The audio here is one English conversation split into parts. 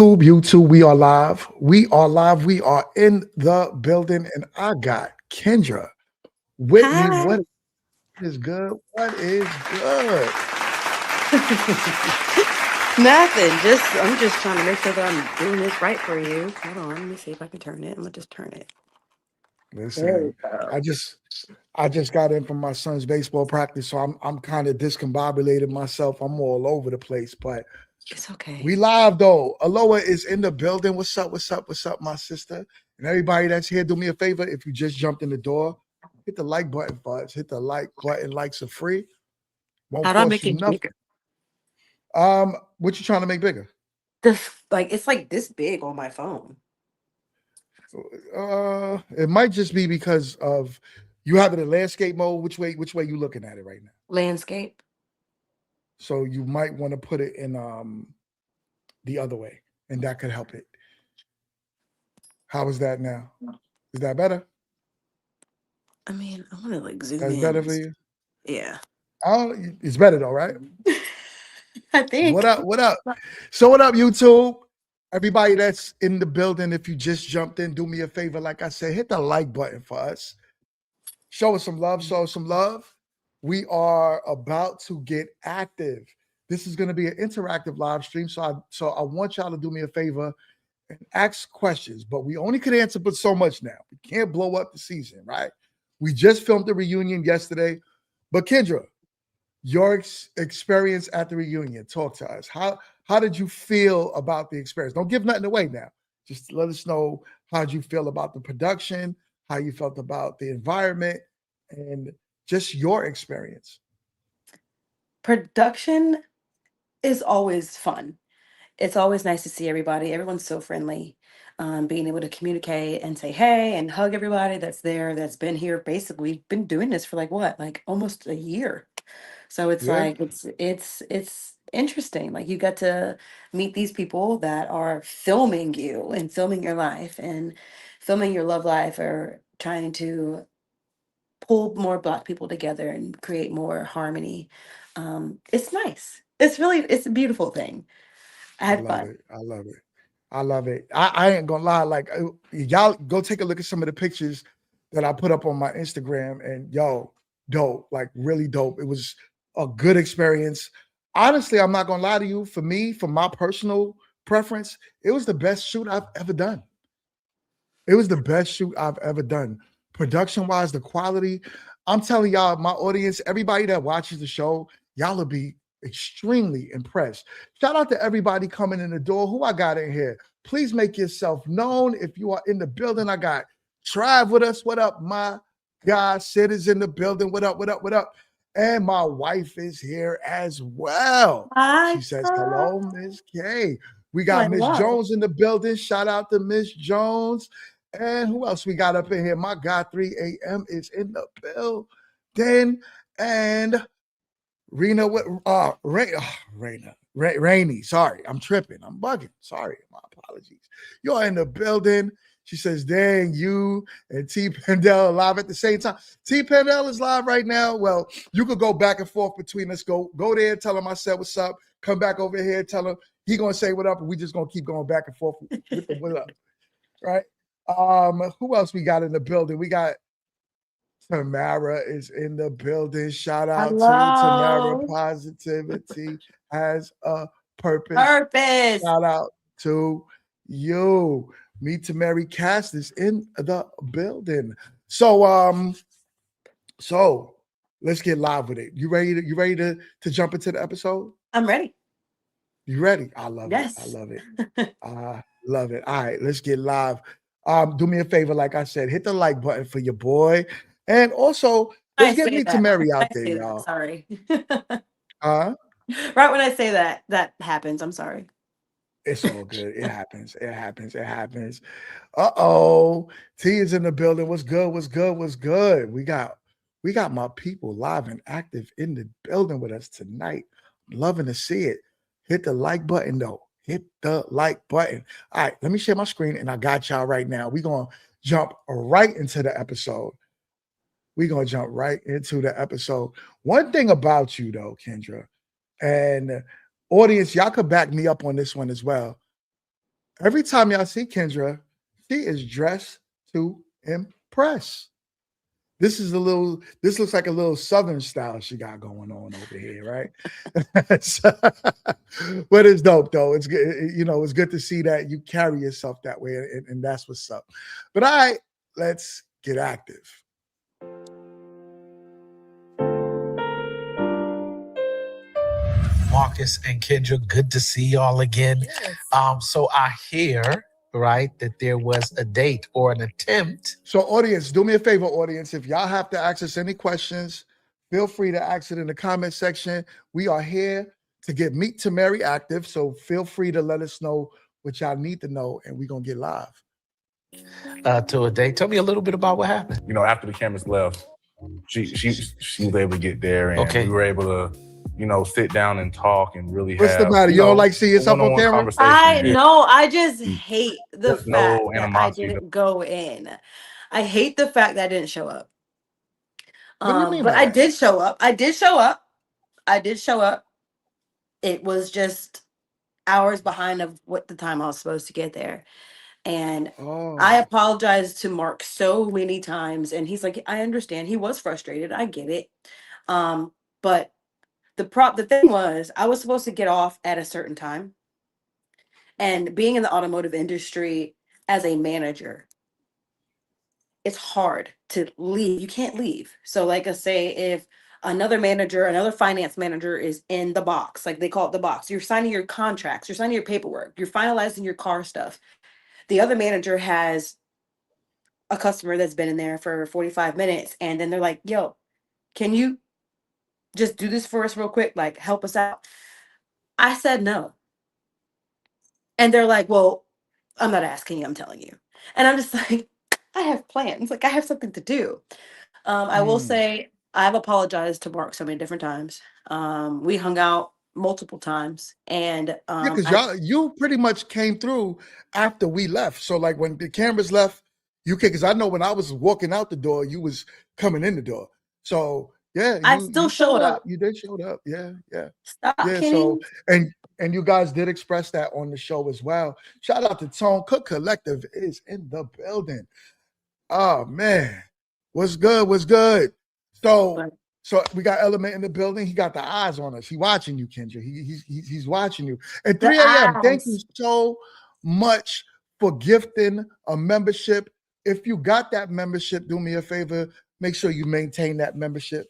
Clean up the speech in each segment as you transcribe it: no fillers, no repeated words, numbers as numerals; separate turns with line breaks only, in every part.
YouTube, we are live. We are live. We are in the building, and I got Kendra with me.
Hi.
What is good? What is good?
Nothing. I'm just trying to make sure that I'm doing this right for you. Hold on, let me see if I can turn it. I'm gonna just turn it. There we
Listen,
go.
I just I just got in from my son's baseball practice, so I'm kind of discombobulated myself. I'm all over the place, but
It's okay.
we live though. Aloha is in the building. What's up? What's up? What's up, my sister? And everybody that's here, do me a favor. If you just jumped in the door, hit the like button for us. Hit the like button. Likes are free. Won't
How do I
cost
make
you
it
nothing.
bigger?
What you trying to make bigger?
It's like this big on my phone.
It might just be because of you have it in landscape mode. Which way you looking at it right now?
Landscape.
So you might want to put it in the other way, and that could help it. How is that now? Is that better?
I mean, I want to like zoom
That's
in.
better for you?
Yeah.
It's better though, right?
I
What
think.
up? What up? So what up, YouTube? Everybody that's in the building, if you just jumped in, do me a favor. Like I said, hit the like button for us. Show us some love. Show us some love. We are about to get active. This is going to be an interactive live stream. So I want y'all to do me a favor and ask questions, but we only could answer but so much now. We can't blow up the season, right? We just filmed the reunion yesterday. But Kendra, your experience at the reunion, talk to us. How did you feel about the experience? Don't give nothing away now. Just let us know how did you feel about the production, how you felt about the environment, and just your experience.
Production is always fun. It's always nice to see everybody. Everyone's so friendly. Being able to communicate and say hey and hug everybody that's there, that's been here. Basically, we've been doing this for like what, like almost a year. So it's
Yeah,
like it's interesting. Like you get to meet these people that are filming you and filming your life and filming your love life, or trying to pull more Black people together and create more harmony. It's nice. It's a beautiful thing. I
I
had
love
fun.
it. I love it. I love it. I ain't gonna lie. Like y'all go take a look at some of the pictures that I put up on my Instagram, and yo, dope, like really dope. It was a good experience. Honestly, I'm not gonna lie to you. For me, for my personal preference, it was the best shoot I've ever done. It was the best shoot I've ever done. Production wise, the quality. I'm telling y'all, my audience, everybody that watches the show, y'all will be extremely impressed. Shout out to everybody coming in the door. Who I got in here? Please make yourself known. If you are in the building, I got Trav with us. What up, my guy? Sid is in the building. What up? What up? What up? And my wife is here as well.
Hi,
She says,
girl.
hello, Miss K. We got Miss
Hello.
Jones in the building. Shout out to Miss Jones. And who else we got up in here? My God, 3 a.m. is in the building. And Rena, Rainy. Sorry, I'm tripping. I'm bugging. Sorry, my apologies. You're in the building. She says, dang, you and T Pendel live at the same time. T Pendel is live right now. Well, you could go back and forth between us. Go there, tell him I said what's up. Come back over here, tell him he gonna say what up, and we just gonna keep going back and forth with the what up, right? Who else we got in the building? We got Tamara is in the building. Shout out to Tamara.
Hello.
Positivity has a purpose.
Purpose.
Shout out to you. Meet2Marry cast is in the building. So let's get live with it. You ready to jump into the episode?
I'm ready.
You ready? I love it. I
Yes.
love it. I love it. All right, let's get live. Do me a favor, like I said, hit the like button for your boy. And also, let's
I
get
say
me to
that.
Mary out
I
there,
say that.
y'all.
Sorry.
Uh,
Right when I say that, that happens. I'm sorry.
it's all good. It happens. It happens. It happens. Uh-oh. T is in the building. What's good? What's good? What's good? We got my people live and active in the building with us tonight. I'm loving to see it. Hit the like button though. Hit the like button. All right, let me share my screen and I got y'all right now. We're gonna jump right into the episode. We're gonna jump right into the episode. One thing about you though, Kendra, and audience, y'all could back me up on this one as well. Every time y'all see Kendra, she is dressed to impress. This looks like a little Southern style she got going on over here, right? But it's dope though. It's good, it's good to see that you carry yourself that way, and that's what's up. But all right, let's get active.
Marcus and Kendra, good to see y'all again.
Yes.
So I hear, right, that there was a date or an attempt.
So audience, do me a favor, audience. If y'all have to ask us any questions, feel free to ask it in the comment section. We are here to get Meet2Marry active. So feel free to let us know what y'all need to know, and we're going to get live.
To a date. Tell me a little bit about what happened.
After the cameras left, she was able to get there, and
Okay.
we were able to, sit down and talk and really
What's
have.
the matter? You don't like see yourself on
one-on-one
camera?
conversation.
I
Yeah.
know. I just hate the
There's no
fact that I
animosity.
didn't go in. I hate the fact that I didn't show up.
What do you mean
But
by
I
that?
did show up. I did show up. It was just hours behind of what the time I was supposed to get there. And I
Oh,
apologized to Mark so many times, and he's like, I understand. He was frustrated. I get it. But the thing was, I was supposed to get off at a certain time. And being in the automotive industry as a manager, it's hard to leave. You can't leave. So, like I say, if another finance manager is in the box, like they call it the box, you're signing your contracts, you're signing your paperwork, you're finalizing your car stuff. The other manager has a customer that's been in there for 45 minutes, and then they're like, yo, can you just do this for us real quick? Like, help us out. I said no. And they're like, well, I'm not asking you, I'm telling you. And I'm just like, I have plans. Like, I have something to do. I will say I've apologized to Mark so many different times. We hung out multiple times, and
yeah, because you pretty much came through after we left. So like when the cameras left, because I know when I was walking out the door, you was coming in the door. So yeah,
I
you
still showed up.
You did show up. Yeah.
Stop,
Yeah.
Kenny.
So and you guys did express that on the show as well. Shout out to Tone Cook Collective is in the building. Oh man, what's good? What's good? So we got Element in the building. He got the eyes on us. He watching you, Kendra. He's watching you. At 3 a.m. Thank you so much for gifting a membership. If you got that membership, do me a favor. Make sure you maintain that membership.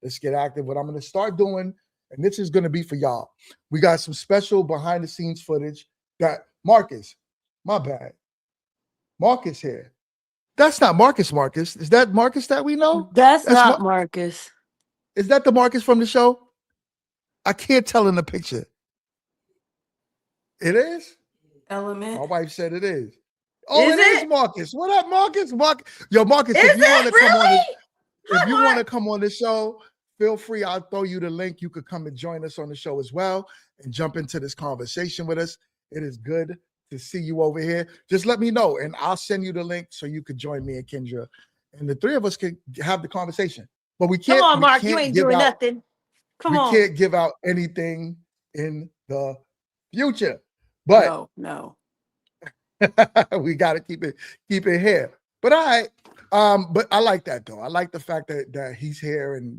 Let's get active. What I'm going to start doing, and this is going to be for y'all. We got some special behind the scenes footage that Marcus, my bad. Marcus here. That's not Marcus. Is that Marcus that we know?
That's not Marcus.
Is that the Marcus from the show? I can't tell in the picture. It is?
Element.
My wife said it is. Oh,
Is
it is Marcus. What up, Marcus? Yo, Marcus,
Is
if you want to come on
really?
if you want to come on the show, feel free. I'll throw you the link. You could come and join us on the show as well and jump into this conversation with us. It is good to see you over here. Just let me know, and I'll send you the link so you could join me and Kendra, and the three of us can have the conversation. But we can't.
Come on, Mark.
We
You
can't
ain't
give
doing
out,
nothing. Come
we
on.
can't give out anything in the future. But
No.
we got to keep it here. But all right. But I like that though. I like the fact that he's here, and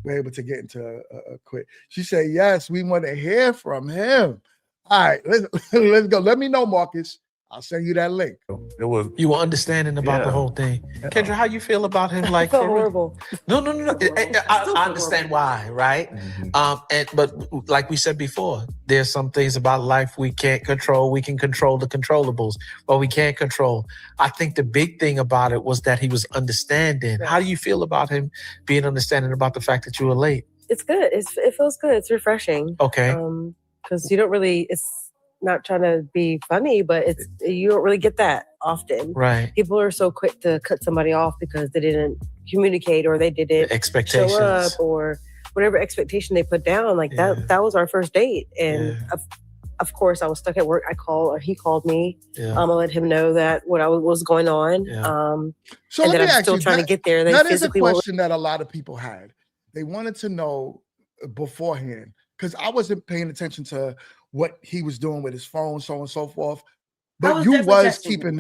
we're able to get into a quick. She said, yes, we want to hear from him. All right, let's go. Let me know, Marcus. I'll send you that link.
It was.
You were understanding about the whole thing.
Yeah.
Kendra, how you feel about him? Like,
I felt
for real?
horrible.
No. I understand why, right? But like we said before, there's some things about life we can't control. We can control the controllables, but we can't control. I think the big thing about it was that he was understanding.
Yeah.
How do you feel about him being understanding about the fact that you were late?
It's good. It feels good. It's refreshing.
Okay.
Because you don't really. It's not trying to be funny, but you don't really get that often.
Right.
People are so quick to cut somebody off because they didn't communicate or they didn't
Expectations.
show up or whatever expectation they put down. Like that was our first date, and of course I was stuck at work. He called me. I let him know that what was going on.
So
and
let
that
me
I'm
ask
still
you,
trying to get there. They
that is a
physically
question that a lot of people had. They wanted to know beforehand, because I wasn't paying attention to what he was doing with his phone, so on and so forth. But
was
you
definitely
was
texting him.
keeping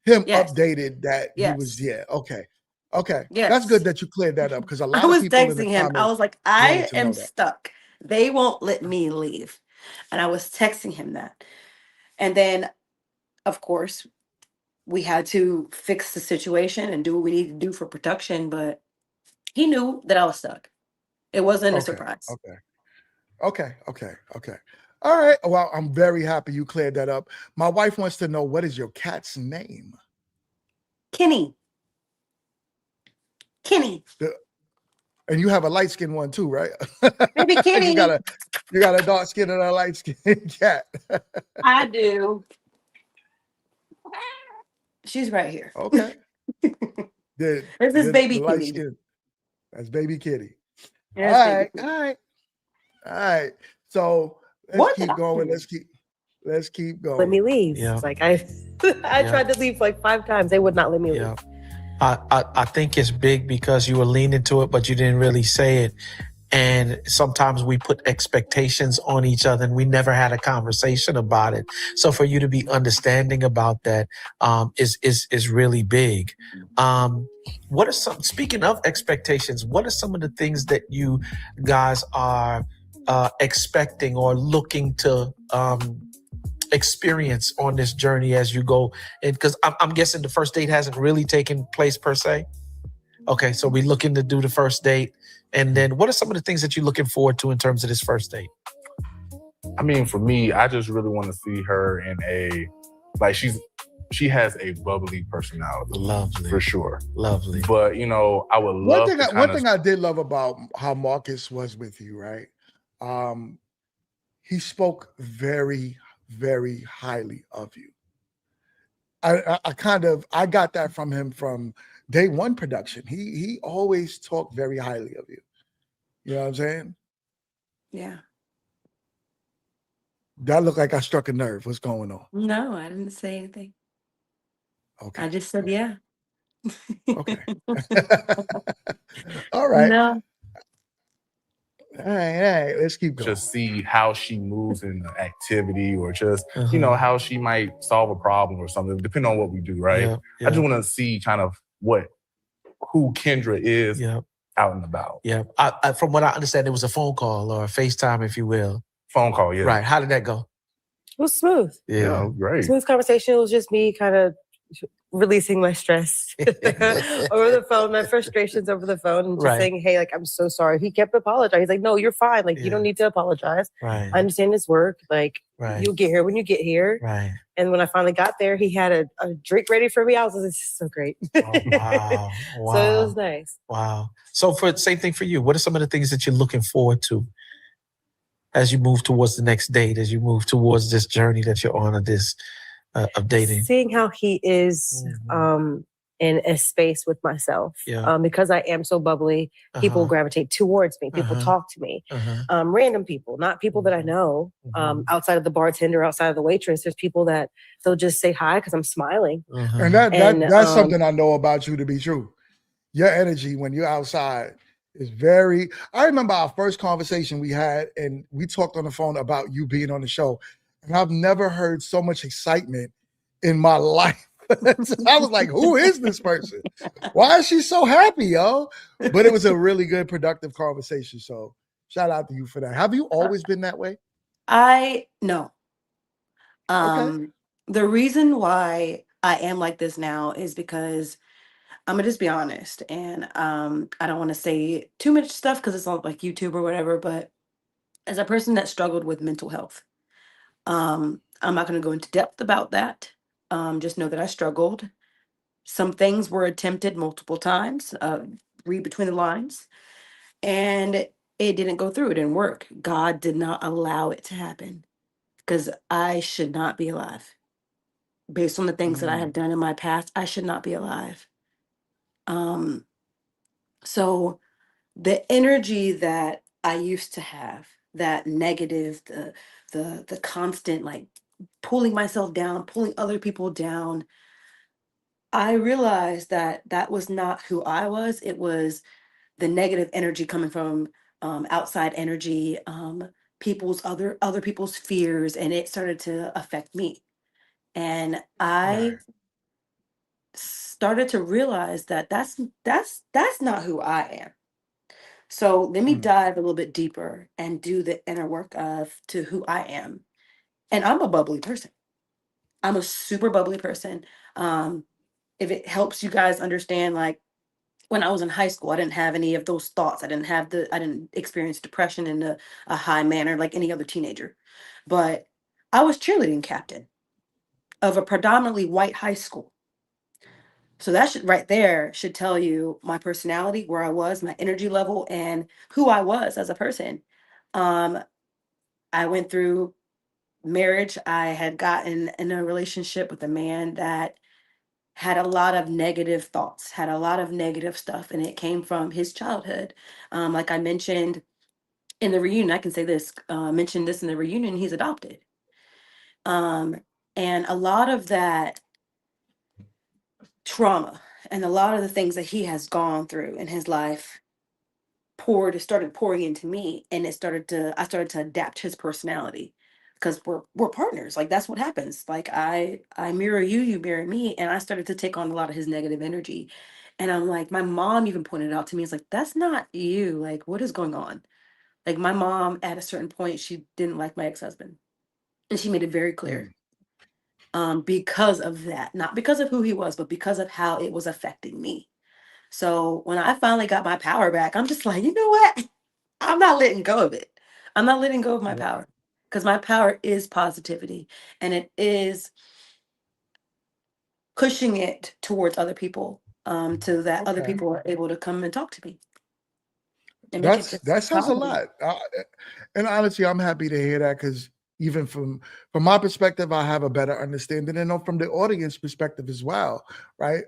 him
Yes.
updated that he was,
Yes.
yeah, okay. Okay. That's
Yes.
good that you cleared that up because a
I
lot of
was
people in the
texting him. I
comments
was like,
wanted
I
to
am
know that.
stuck. They won't let me leave. And I was texting him that. And then, of course, we had to fix the situation and do what we need to do for production. But he knew that I was stuck. It wasn't a
Okay.
surprise.
Okay. Okay. Okay. Okay. All right. Well, I'm very happy you cleared that up. My wife wants to know, what is your cat's name?
Kenny. Kenny.
And you have a light skinned one too, right?
Baby Kenny.
you got a dark skin and a light skinned cat.
I do. She's right here.
Okay.
This is baby
the light
Kitty.
skin. That's baby Kitty.
Yes,
All
baby
right.
Kitty.
All right. All right. So
What
keep
did I
going.
do?
Let's keep going.
Let me leave.
Yeah.
It's like I tried to leave like 5 times. They would not let me leave.
I think it's big because you were leaning to it, but you didn't really say it. And sometimes we put expectations on each other and we never had a conversation about it. So for you to be understanding about that is really big. What are speaking of expectations, what are some of the things that you guys are expecting or looking to experience on this journey as you go? And because I'm guessing the first date hasn't really taken place per se. Okay, so we're looking to do the first date. And then what are some of the things that you're looking forward to in terms of this first date?
I mean, for me, I just really want to see her in she has a bubbly personality.
Lovely.
For sure.
Lovely.
But, I would love
one thing I did love about how Marcus was with you, right? He spoke very, very highly of you. I got that from him from day one production. He always talked very highly of you. You know what I'm saying?
Yeah.
That looked like I struck a nerve. What's going on?
No, I didn't say anything.
Okay.
I just said yeah.
Okay. All right.
No.
All right. Let's keep going.
Just see how she moves in the activity or just, how she might solve a problem or something, depending on what we do, right?
Yeah, yeah.
I just want to see kind of who Kendra is out and about.
Yeah. I, from what I understand, it was a phone call or a FaceTime, if you will.
Phone call, yeah.
Right. How did that go?
It was smooth.
Yeah, great.
Smooth conversation. It was just me kind of releasing my stress over the phone, my frustrations over the phone, and just saying, hey, like, I'm so sorry. He kept apologizing. He's like, no, you're fine. Like, you don't need to apologize.
Right.
I understand his work. Like, you'll get here when you get here.
Right.
And when I finally got there, he had a drink ready for me. I was like, this is so great.
Oh, wow. Wow.
So it was nice.
Wow. So same thing for you. What are some of the things that you're looking forward to as you move towards the next date, as you move towards this journey that you're on of this of dating?
Seeing how he is in a space with myself. Because I am so bubbly, people gravitate towards me. People talk to me. Random people, not people that I know. Outside of the bartender, outside of the waitress, there's people that they'll just say hi because I'm smiling.
And that's something I know about you to be true. Your energy when you're outside is very... I remember our first conversation we had, and we talked on the phone about you being on the show. And I've never heard so much excitement in my life. So I was like, who is this person? Why is she so happy, yo? But it was a really good, productive conversation. So shout out to you for that. Have you always been that way?
No.
Okay.
The reason why I am like this now is because I'm gonna just be honest, and I don't want to say too much stuff because it's not like YouTube or whatever, but as a person that struggled with mental health, I'm not going to go into depth about that. Just know that I struggled. Some things were attempted multiple times. Read between the lines, and it didn't go through. It didn't work. God did not allow it to happen because I should not be alive. Based on the things that I have done in my past, I should not be alive. So the energy that I used to have, that negative, the constant like pulling myself down, pulling other people down, I realized that that was not who I was. It was the negative energy coming from outside energy, people's other people's fears, and it started to affect me. And I started to realize that that's not who I am. So let me dive a little bit deeper and do the inner work of to who I am. And I'm a bubbly person. I'm a super bubbly person. If it helps you guys understand, like when I was in high school, I didn't have any of those thoughts. I didn't experience depression in a high manner like any other teenager. But I was cheerleading captain of a predominantly white high school. So that should right there should tell you my personality, where I was, my energy level, and who I was as a person. Um, I went through marriage. I had gotten in a relationship with a man that had a lot of negative thoughts, had a lot of negative stuff, and it came from his childhood. Like I mentioned in the reunion, I can say this, mentioned this in the reunion, he's adopted. Um, and a lot of that trauma and a lot of the things that he has gone through in his life started pouring into me, and I started to adapt his personality because we're partners. Like that's what happens. Like I mirror you, you mirror me, and I started to take on a lot of his negative energy. And I'm like, my mom even pointed out to me, it's like, that's not you. Like, what is going on? Like my mom at a certain point, she didn't like my ex-husband. And she made it very clear. Because of that, not because of who he was, but because of how it was affecting me. So when I finally got my power back, I'm just like, you know what? I'm not letting go of it. I'm not letting go of my power, because my power is positivity, and it is pushing it towards other people, so that other people are able to come and talk to me and make it just
That says a
positive.
lot. And honestly, I'm happy to hear that because even from my perspective, I have a better understanding, and from the audience perspective as well, right?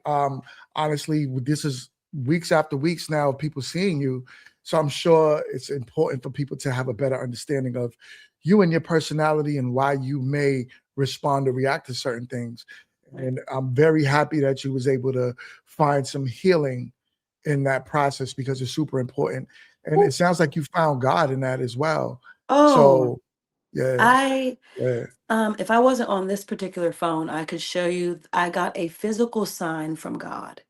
Honestly, this is weeks after weeks now of people seeing you, so I'm sure it's important for people to have a better understanding of you and your personality and why you may respond or react to certain things. And I'm very happy that you was able to find some healing in that process because it's super important. And it sounds like you found God in that as well.
Oh,
So, yeah,
I
yeah.
if I wasn't on this particular phone, I could show you I got a physical sign from God.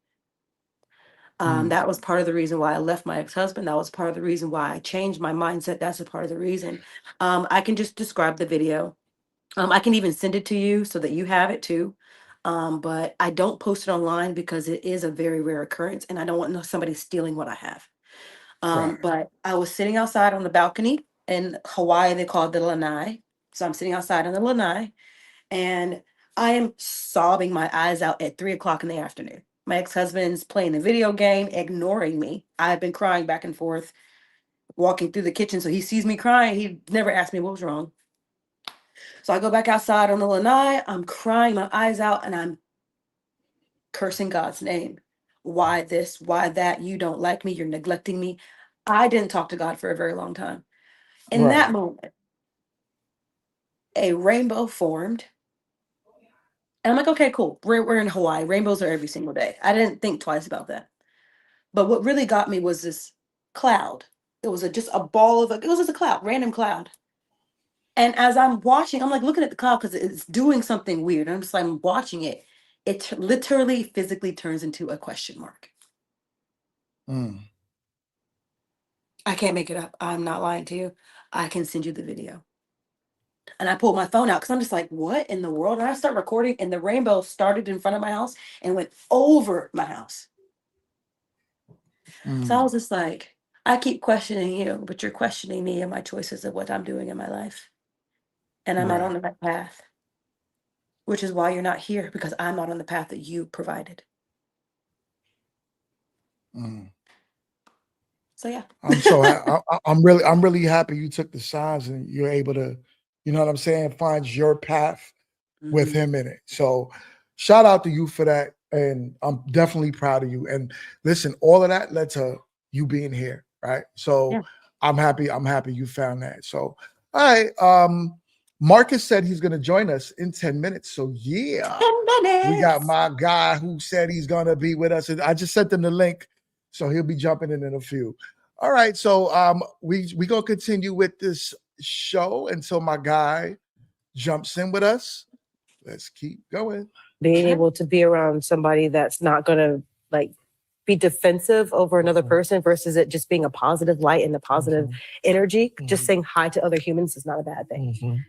That was part of the reason why I left my ex-husband. That was part of the reason why I changed my mindset. That's a part of the reason. I can just describe the video. I can even send it to you so that you have it too. But I don't post it online because it is a very rare occurrence, and I don't want somebody stealing what I have.
Right.
But I was sitting outside on the balcony in Hawaii. They call it the lanai. So I'm sitting outside on the lanai, and I am sobbing my eyes out at 3 o'clock in the afternoon. My ex-husband's playing a video game, ignoring me. I've been crying back and forth, walking through the kitchen. So he sees me crying. He never asked me what was wrong. So I go back outside on the lanai. I'm crying my eyes out, and I'm cursing God's name. Why this? Why that? You don't like me. You're neglecting me. I didn't talk to God for a very long time. In
Right.
that moment, a rainbow formed. And I'm like, okay, cool. We're in Hawaii. Rainbows are every single day. I didn't think twice about that. But what really got me was this cloud. It was just a ball of it was just a cloud, random cloud. And as I'm watching, I'm like looking at the cloud because it's doing something weird. I'm just like I'm watching it. It literally physically turns into a question mark.
Mm.
I can't make it up. I'm not lying to you. I can send you the video. And I pulled my phone out because I'm just like, what in the world? And I start recording, and the rainbow started in front of my house and went over my house. So I was just like, I keep questioning you, but you're questioning me and my choices of what I'm doing in my life. And I'm not
Right.
on the right path, which is why you're not here, because I'm not on the path that you provided. So yeah.
I'm really happy you took the signs and you're able to, you know what I'm saying, find your path with him in it. So shout out to you for that. And I'm definitely proud of you. And listen, all of that led to you being here, right? So
Yeah.
I'm happy you found that. So all right. Marcus said he's gonna join us in 10 minutes. So yeah,
10 minutes.
we got my guy who said he's gonna be with us. And I just sent him the link, so he'll be jumping in a few. All right, so we gonna continue with this show until my guy jumps in with us. Let's keep going.
Being able to be around somebody that's not going to like be defensive over another person versus it just being a positive light and a positive energy. Just saying hi to other humans is not a bad thing.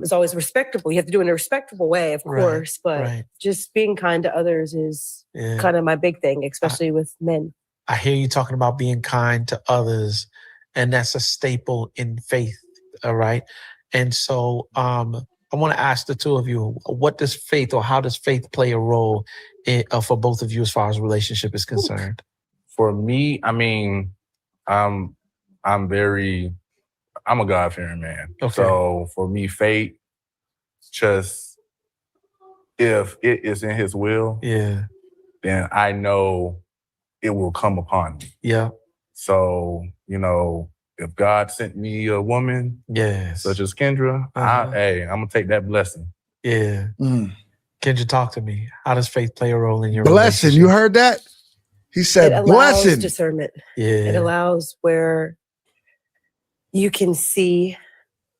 It's always respectable. You have to do it in a respectable way, of course, but just being kind to others is kind of my big thing, especially with men.
I hear you talking about being kind to others, and that's a staple in faith. All right. And so I want to ask the two of you, what does faith, or how does faith play a role for both of you as far as relationship is concerned?
For me, I mean, I'm a God-fearing man.
Okay.
So for me, faith, just if it is in his will, then I know it will come upon me.
Yeah.
So, you know, if God sent me a woman, such as Kendra, I'm gonna take that blessing.
Yeah. Kendra, talk to me. How does faith play a role in your
blessing?
relationship?
You heard that? He said
it allows
blessing.
discernment.
Yeah.
It allows where you can see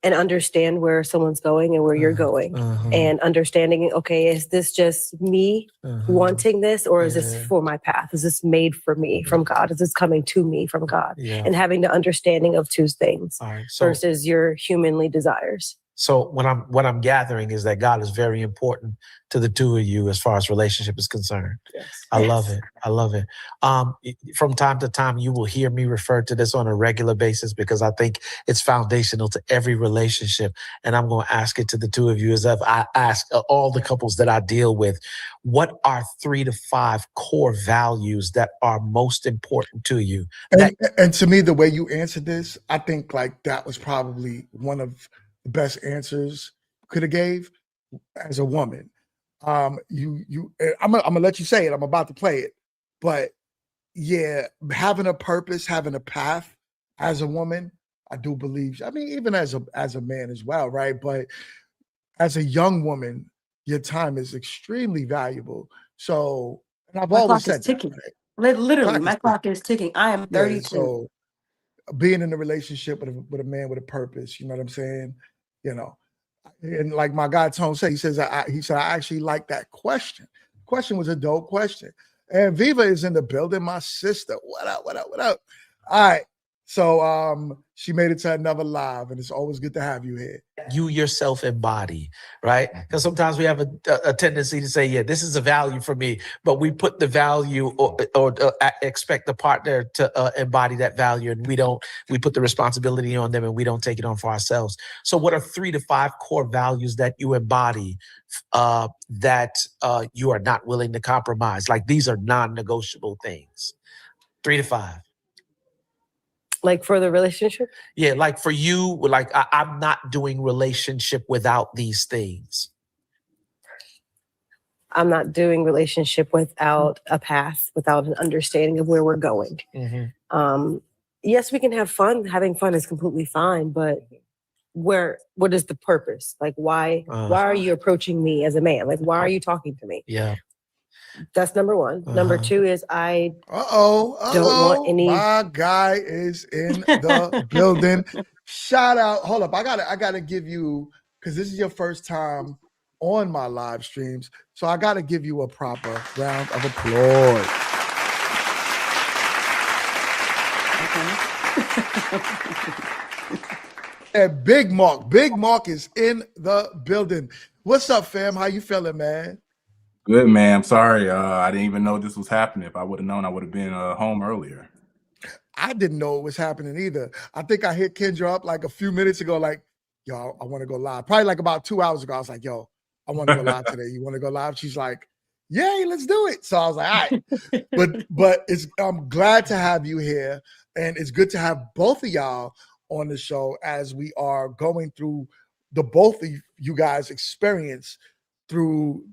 and understand where someone's going and where you're going. And understanding, okay, is this just me wanting this, or is this for my path? Is this made for me from God? Is this coming to me from God? And having the understanding of two things versus your humanly desires.
So what I'm gathering is that God is very important to the two of you as far as relationship is concerned. I love it. I love it. From time to time, you will hear me refer to this on a regular basis because I think it's foundational to every relationship. And I'm going to ask it to the two of you as if I ask all the couples that I deal with, what are 3 to 5 core values that are most important to you?
And to me, the way you answered this, I think like that was probably one of the best answers could have gave as a woman. I'm gonna let you say it. I'm about to play it, but yeah, having a purpose, having a path as a woman, I do believe. I mean, even as a man as well, right? But as a young woman, your time is extremely valuable. So, and I've always said that, right?
Literally, my clock is ticking. I am 32.
Yeah, so being in a relationship with a man with a purpose, you know what I'm saying? You know, and like my guy Tone said, he said I actually like that question. Question was a dope question. And Viva is in the building, my sister. What up? What up? What up? All right. So she made it to another live, and it's always good to have you here.
You yourself embody, right? Because sometimes we have a tendency to say, yeah, this is a value for me, but we put the value or expect the partner to embody that value, and we put the responsibility on them and we don't take it on for ourselves. So what are 3 to 5 core values that you embody that you are not willing to compromise? Like these are non-negotiable things. 3 to 5.
Like for the relationship?
Yeah, like for you, like I'm not doing relationship without these things.
I'm not doing relationship without a path, without an understanding of where we're going. Yes, we can have fun. Having fun is completely fine, but what is the purpose? Like why are you approaching me as a man? Like why are you talking to me?
Yeah.
That's number 1. Number 2 is I
don't want any. My guy is in the building. Shout out. Hold up. I gotta give you, because this is your first time on my live streams. So I gotta give you a proper round of applause. And Big Mark is in the building. What's up, fam? How you feeling, man?
Good, man. I'm sorry. I didn't even know this was happening. If I would have known, I would have been home earlier.
I didn't know it was happening either. I think I hit Kendra up like a few minutes ago, like, yo, I want to go live. Probably like about 2 hours ago. I was like, yo, I want to go live today. You want to go live? She's like, yay, let's do it. So I was like, all right. But I'm glad to have you here. And it's good to have both of y'all on the show as we are going through the both of you guys' experience through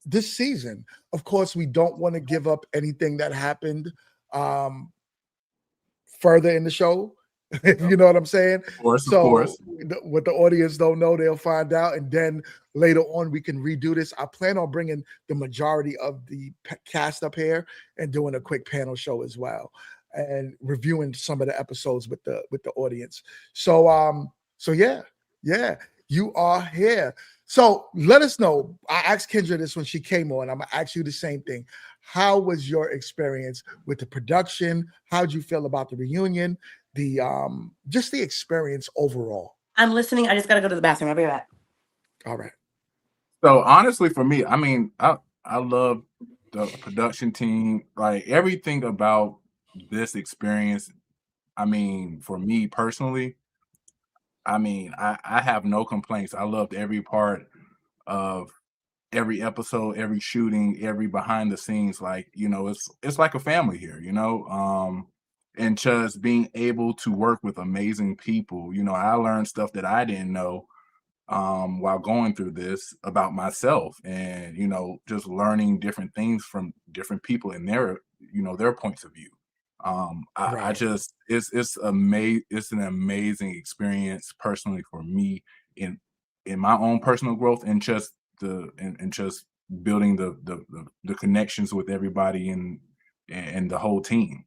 this season. Of course, we don't want to give up anything that happened further in the show. You know what I'm saying?
Of course.
What the audience don't know, they'll find out. And then later on, we can redo this. I plan on bringing the majority of the cast up here and doing a quick panel show as well, and reviewing some of the episodes with the audience. So yeah. you are here. So let us know. I asked Kendra this when she came on. I'm gonna ask you the same thing. How was your experience with the production? How'd you feel about the reunion? The just the experience overall.
I'm listening. I just gotta go to the bathroom. I'll be right back.
All right.
So honestly, for me, I mean, I love the production team, like everything about this experience. I mean, for me personally, I mean, I have no complaints. I loved every part of every episode, every shooting, every behind the scenes. Like, you know, it's like a family here, you know. And just being able to work with amazing people. You know, I learned stuff that I didn't know while going through this about myself, and you know, just learning different things from different people and their, you know, their points of view. I just it's an amazing experience personally for me in my own personal growth, and just and just building the connections with everybody and the whole team.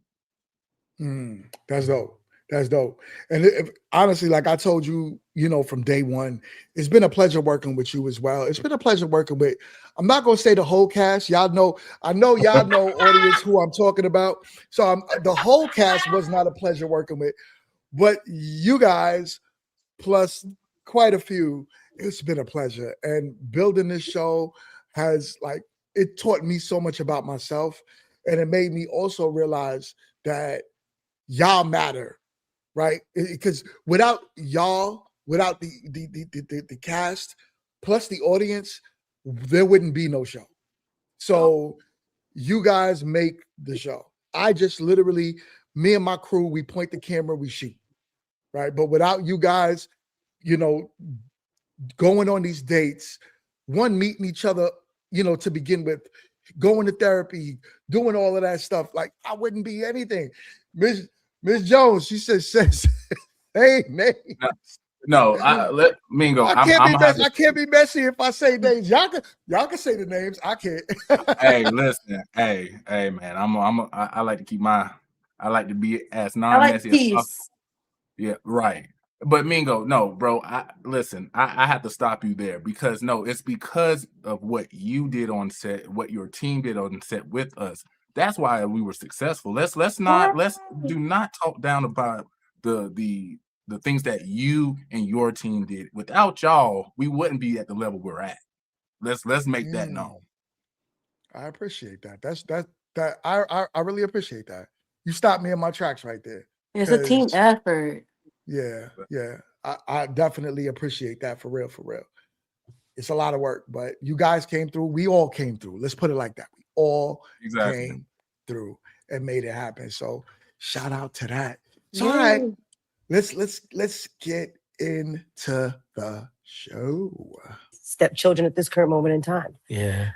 That's dope. That's dope. And honestly, like I told you, you know, from day one, it's been a pleasure working with you as well. It's been a pleasure working with, I'm not going to say the whole cast. Y'all know, I know y'all know audience who I'm talking about. So the whole cast was not a pleasure working with, but you guys, plus quite a few, it's been a pleasure. And building this show has, like, it taught me so much about myself. And it made me also realize that y'all matter. Right, because without y'all, without the cast, plus the audience, there wouldn't be no show. So you guys make the show. I just literally, me and my crew, we point the camera, we shoot. Right, but without you guys, you know, going on these dates, one, meeting each other, you know, to begin with, going to therapy, doing all of that stuff, like I wouldn't be anything. Miss Jones, she says, hey, names.
No, let Mingo.
I can't be messy if I say names. Y'all can say the names. I can't.
Hey, listen. Hey, man. I like to keep I like to be as non-messy as possible. Yeah, right. But Mingo, no, bro. I have to stop you there, because no, it's because of what you did on set, what your team did on set with us. That's why we were successful. Let's do not talk down about the things that you and your team did. Without y'all, we wouldn't be at the level we're at. Let's make that known.
I appreciate that. I really appreciate that. You stopped me in my tracks right there.
It's a team effort.
Yeah. I definitely appreciate that, for real. It's a lot of work, but you guys came through. We all came through. Let's put it like that. We all came through and made it happen. So shout out to that. So all right, let's get into the show.
Stepchildren at this current moment in time.
Yeah.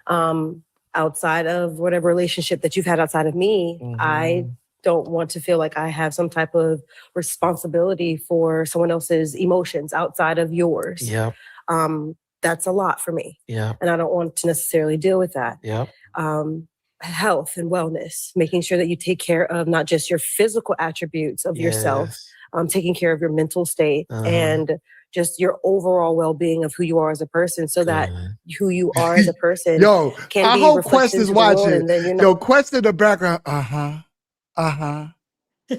Outside of whatever relationship that you've had outside of me, I don't want to feel like I have some type of responsibility for someone else's emotions outside of yours.
Yep.
That's a lot for me.
Yeah.
And I don't want to necessarily deal with that.
Yep.
Health and wellness, making sure that you take care of not just your physical attributes of yourself, taking care of your mental state and just your overall well-being of who you are as a person, so that who you are as a person can
I
be
hope
reflected
Quest is
into the world,
watching.
and then you're not.
Yo, Quest in the background.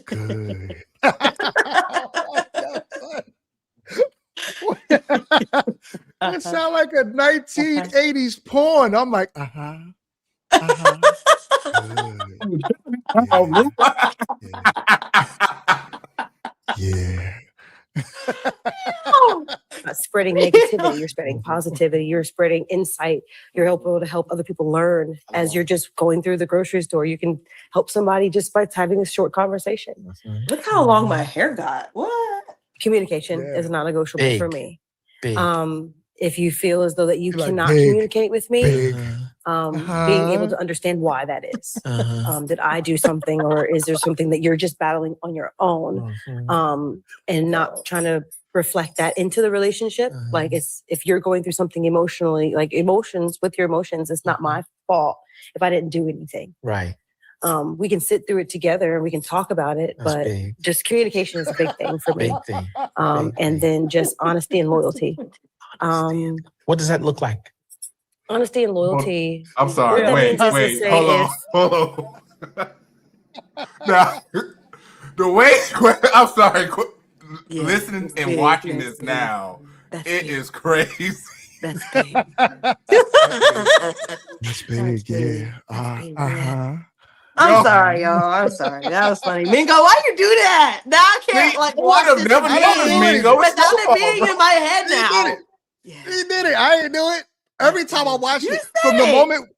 Good. It sounds like a 1980s porn. I'm like, good. Yeah.
Not spreading negativity, you're spreading positivity, you're spreading insight, you're able to help other people learn. As you're just going through the grocery store, you can help somebody just by having a short conversation.
Look how long my hair got. What?
Communication is not negotiable for me.
Big.
If you feel as though that you cannot communicate with me, being able to understand why that is. Did I do something, or is there something that you're just battling on your own? And not trying to reflect that into the relationship. Like, if you're going through something emotionally, like emotions with your emotions, it's not my fault if I didn't do anything.
Right.
We can sit through it together and we can talk about it, but just communication is a big thing for me.
Big thing.
And then just honesty and loyalty.
What does that look like?
Honesty and loyalty.
I'm sorry.
What that means is to
Wait.
say
Hold on. Now, the way I'm sorry. Listening and
big,
watching
that's
this
big.
now,
That's
it
big.
is crazy.
That's big.
That's big, yeah.
That's big.
Yo.
I'm sorry, y'all. I'm sorry. That was funny. Mingo, why you do that? Now I can't
See,
like
I
watch
would've
this
never
again
noticed, Mingo. It's
without
your
it
fault,
being
bro.
in my head
He
now.
did it.
Yeah.
He did it. I didn't do it. Every time I watched
You
it, from the
said it.
moment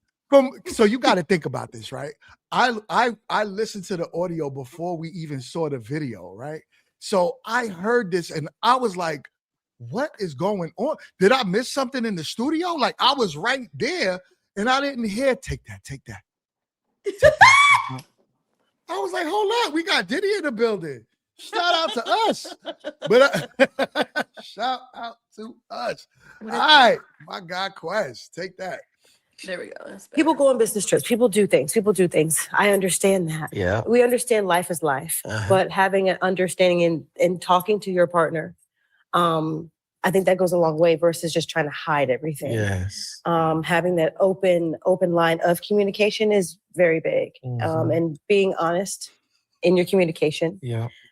so you got to think about this, right? I listened to the audio before we even saw the video, right? So I heard this and I was like, what is going on? Did I miss something in the studio? Like I was right there and I didn't hear take that. Take that. I was like, hold on, we got Diddy in the building. Shout out to us. But shout out to us. All right, my God, Quest, take that.
There we go.
People go on business trips. People do things. I understand that.
Yeah.
We understand life is life, but having an understanding and talking to your partner, I think that goes a long way versus just trying to hide everything.
Yes.
Having that open line of communication is very big. And being honest in your communication,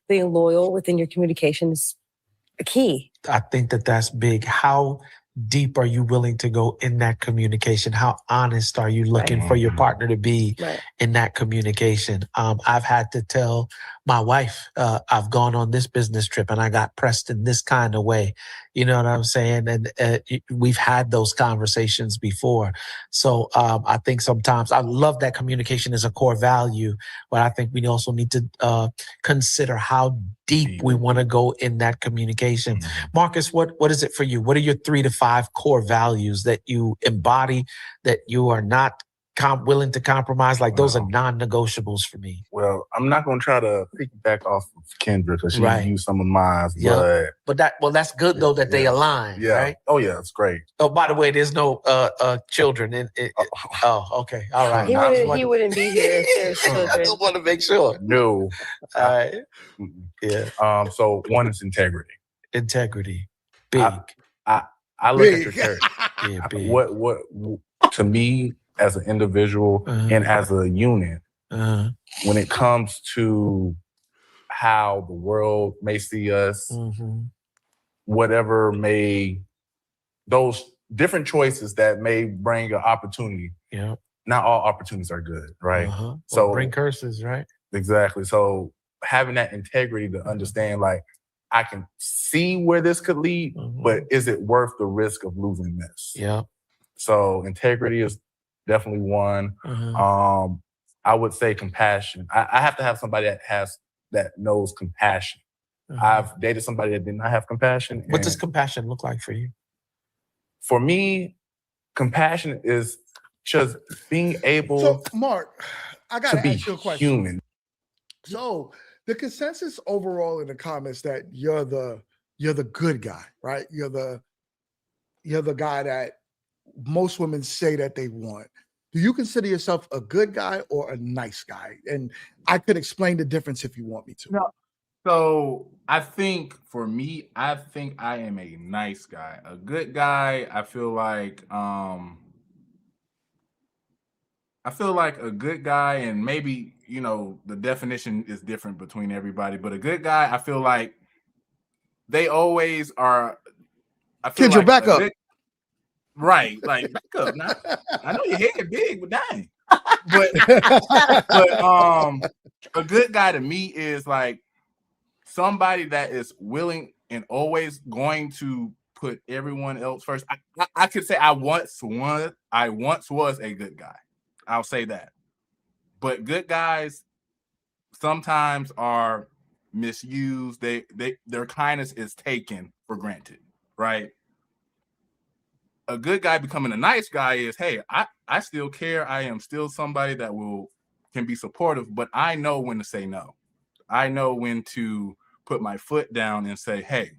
being loyal within your communication is a key.
I think that's big. How deep are you willing to go in that communication? How honest are you looking for your partner to be in that communication? I've had to tell my wife, I've gone on this business trip and I got pressed in this kind of way. You know what I'm saying? And we've had those conversations before. So I think sometimes I love that communication is a core value, but I think we also need to consider how deep we want to go in that communication. Marcus, what is it for you? What are your 3 to 5 core values that you embody, that you are not willing to compromise? Like those are non-negotiables for me.
Well, I'm not going to try to piggyback off of Kendra because she used some of mine,
but that's good though that they align, right?
Oh yeah, it's great.
Oh, by the way, there's no children in it. Oh, okay, all right.
He wouldn't be here if there's children.
I just want to make sure.
No.
All right. Yeah.
So one is integrity.
Integrity. Big.
I look at your character.
Yeah, big.
What to me as an individual and as a unit, when it comes to how the world may see us, whatever those different choices that may bring an opportunity.
Yeah.
Not all opportunities are good, right?
So bring curses, right?
Exactly. So having that integrity to understand, like, I can see where this could lead, but is it worth the risk of losing this?
Yeah.
So integrity is definitely one. I would say compassion. I have to have somebody that knows compassion. I've dated somebody that did not have compassion.
What does compassion look like for you?
For me, compassion is just being able.
So, Mark, I got to ask you a question.
Human.
So the consensus overall in the comments that you're the good guy, right? You're the guy that most women say that they want. Do you consider yourself a good guy or a nice guy? And I could explain the difference if you want me to.
No. So I think for me, I think I am a nice guy. A good guy, I feel like a good guy, and maybe, the definition is different between everybody, but a good guy, I feel like they always are.
Kendra, like back up.
Right, like back up now. I know your head big, but dang. But a good guy to me is like somebody that is willing and always going to put everyone else first. I could say I once was a good guy. I'll say that. But good guys sometimes are misused. Their kindness is taken for granted, right? A good guy becoming a nice guy is, hey, I still care. I am still somebody that can be supportive, but I know when to say no. I know when to put my foot down and say, hey,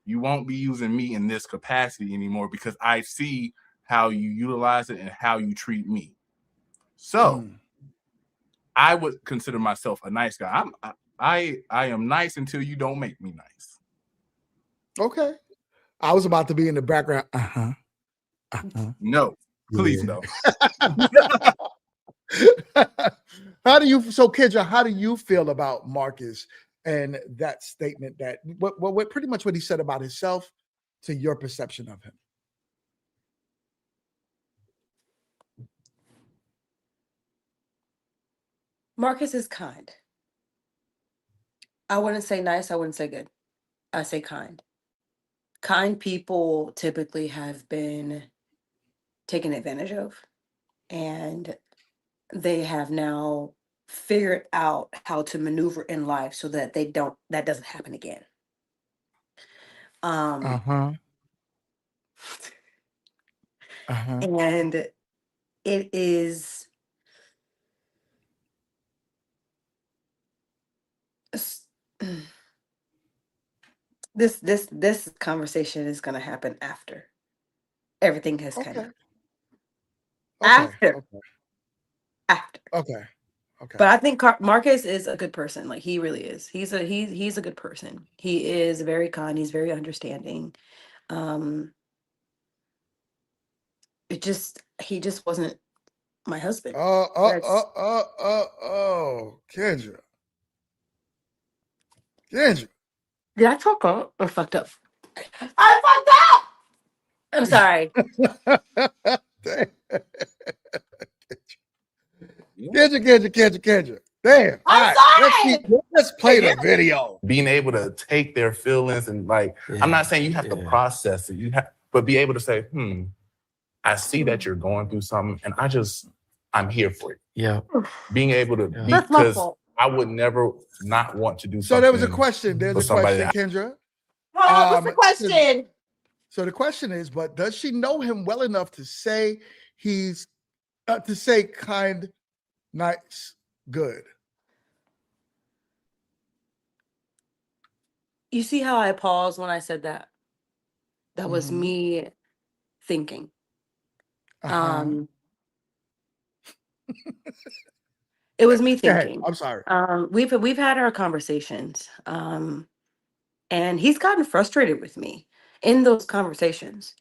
you won't be using me in this capacity anymore because I see how you utilize it and how you treat me. So I would consider myself a nice guy. I am nice until you don't make me nice.
Okay. I was about to be in the background.
No, please
Yeah.
no.
How do you, so Kendra, how do you feel about Marcus and that statement that what pretty much what he said about himself to your perception of him?
Marcus is kind. I wouldn't say nice. I wouldn't say good. I say kind. Kind people typically have been taken advantage of, and they have now figured out how to maneuver in life so that that doesn't happen again. And it is this conversation is going to happen after everything has kind of after.
Okay.
But I think Marcus is a good person. Like, he really is. He's a good person. He is very kind. He's very understanding. He just wasn't my husband.
Kendra.
Did I talk up or fucked up? I fucked up. I'm sorry.
Kendra. Damn.
I'm sorry.
Let's play the video.
Being able to take their feelings and I'm not saying you have to process it. But be able to say, I see that you're going through something, and I'm here for you.
Yeah.
Being able to be, because I would never not want to do something.
So there was a question. There's a question, Kendra.
What's the question?
So the question is, but does she know him well enough to say he's kind, nice, good?
You see how I paused when I said that? That was me thinking. It was me thinking.
I'm sorry.
We've had our conversations, and he's gotten frustrated with me in those conversations,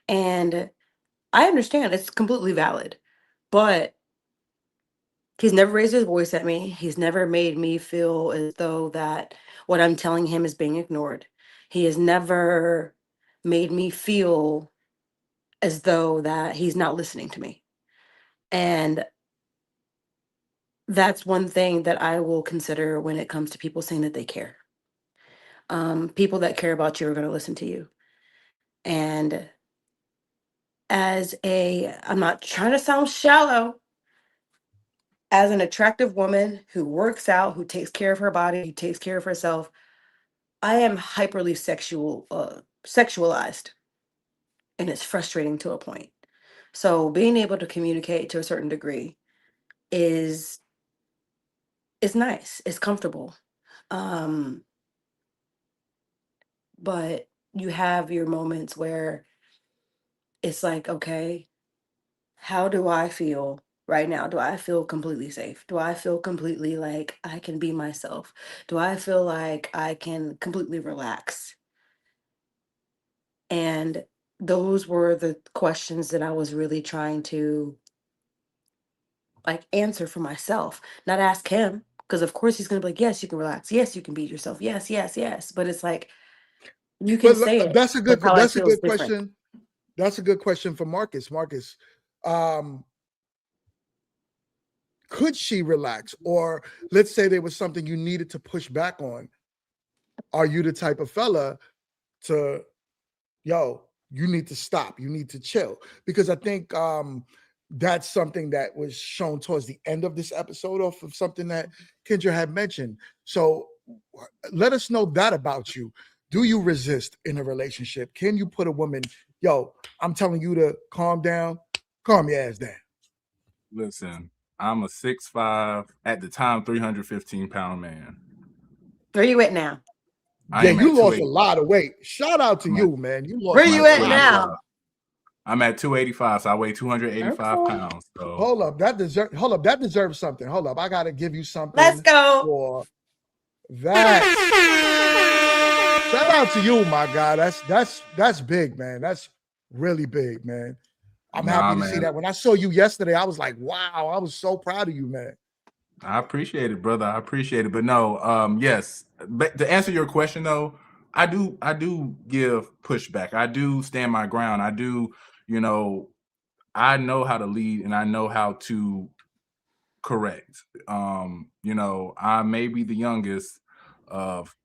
and I understand it's completely valid, but he's never raised his voice at me. He's never made me feel as though that what I'm telling him is being ignored. He has never made me feel as though that he's not listening to me. And that's one thing that I will consider when it comes to people saying that they care. People that care about you are going to listen to you. And I'm not trying to sound shallow, as an attractive woman who works out, who takes care of her body, who takes care of herself, I am hyperly sexualized, and it's frustrating to a point. So being able to communicate to a certain degree is nice. It's comfortable. But you have your moments where it's like, okay, how do I feel right now? Do I feel completely safe? Do I feel completely like I can be myself? Do I feel like I can completely relax? And those were the questions that I was really trying to answer for myself, not ask him, because of course he's gonna be like, yes, you can relax, yes, you can be yourself, yes, yes, yes. But it's like, you can say it.
That's a good
question.
That's a good question for Marcus. Could she relax? Or let's say there was something you needed to push back on. Are you the type of fella to, you need to stop, you need to chill? Because I think that's something that was shown towards the end of this episode off of something that Kendra had mentioned. So let us know that about you. Do you resist in a relationship? Can you put a woman, I'm telling you to calm down, calm your ass down?
Listen, I'm a 6'5", at the time, 315-pound man.
Where you at now?
You lost a lot of weight. Shout out to you, man. You lost.
Where you at now?
I'm at 285, so I weigh 285 pounds. So
hold up, that deserves something. Hold up, I gotta give you something.
Let's go
for that. Shout out to you, my guy. That's big, man. That's really big, man. I'm happy to see that. When I saw you yesterday, I was like, wow, I was so proud of you, man.
I appreciate it, brother. I appreciate it. But no, yes. But to answer your question though, I do give pushback. I do stand my ground. I do, I know how to lead and I know how to correct. I may be the youngest of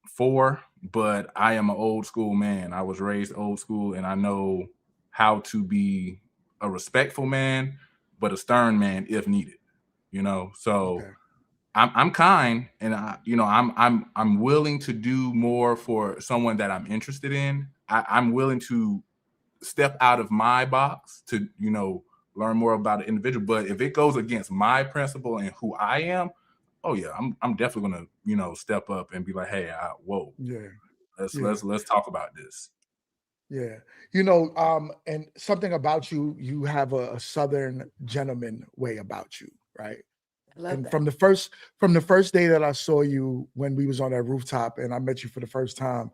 4, but I am an old school man. I was raised old school and I know how to be a respectful man, but a stern man if needed. So okay. I'm kind and I'm willing to do more for someone that I'm interested in. I'm willing to step out of my box to, learn more about an individual. But if it goes against my principle and who I am, oh yeah, I'm definitely gonna, step up and be like, hey, whoa.
Yeah.
Let's talk about this.
Yeah. And something about you have a Southern gentleman way about you, right? And from the first day that I saw you when we was on that rooftop and I met you for the first time,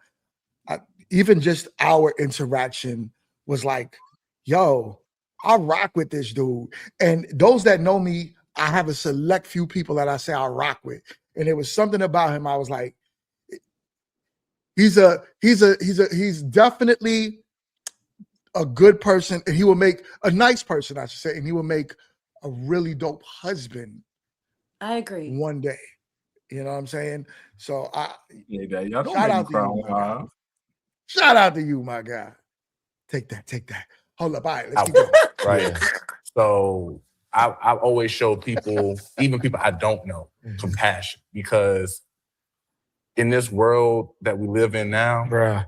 even just our interaction was like, yo, I rock with this dude. And those that know me, I have a select few people that I say I rock with. And there was something about him. I was like, he's definitely a good person, and he will make a nice person, I should say, and he will make a really dope husband.
I agree.
One day, you know what I'm saying? So
y'all don't shout out to you, my guy.
Shout out to you, my guy. Take that. Hold up, all right, let's keep going.
Right. So I've always showed people, even people I don't know, compassion, because in this world that we live in now, bruh,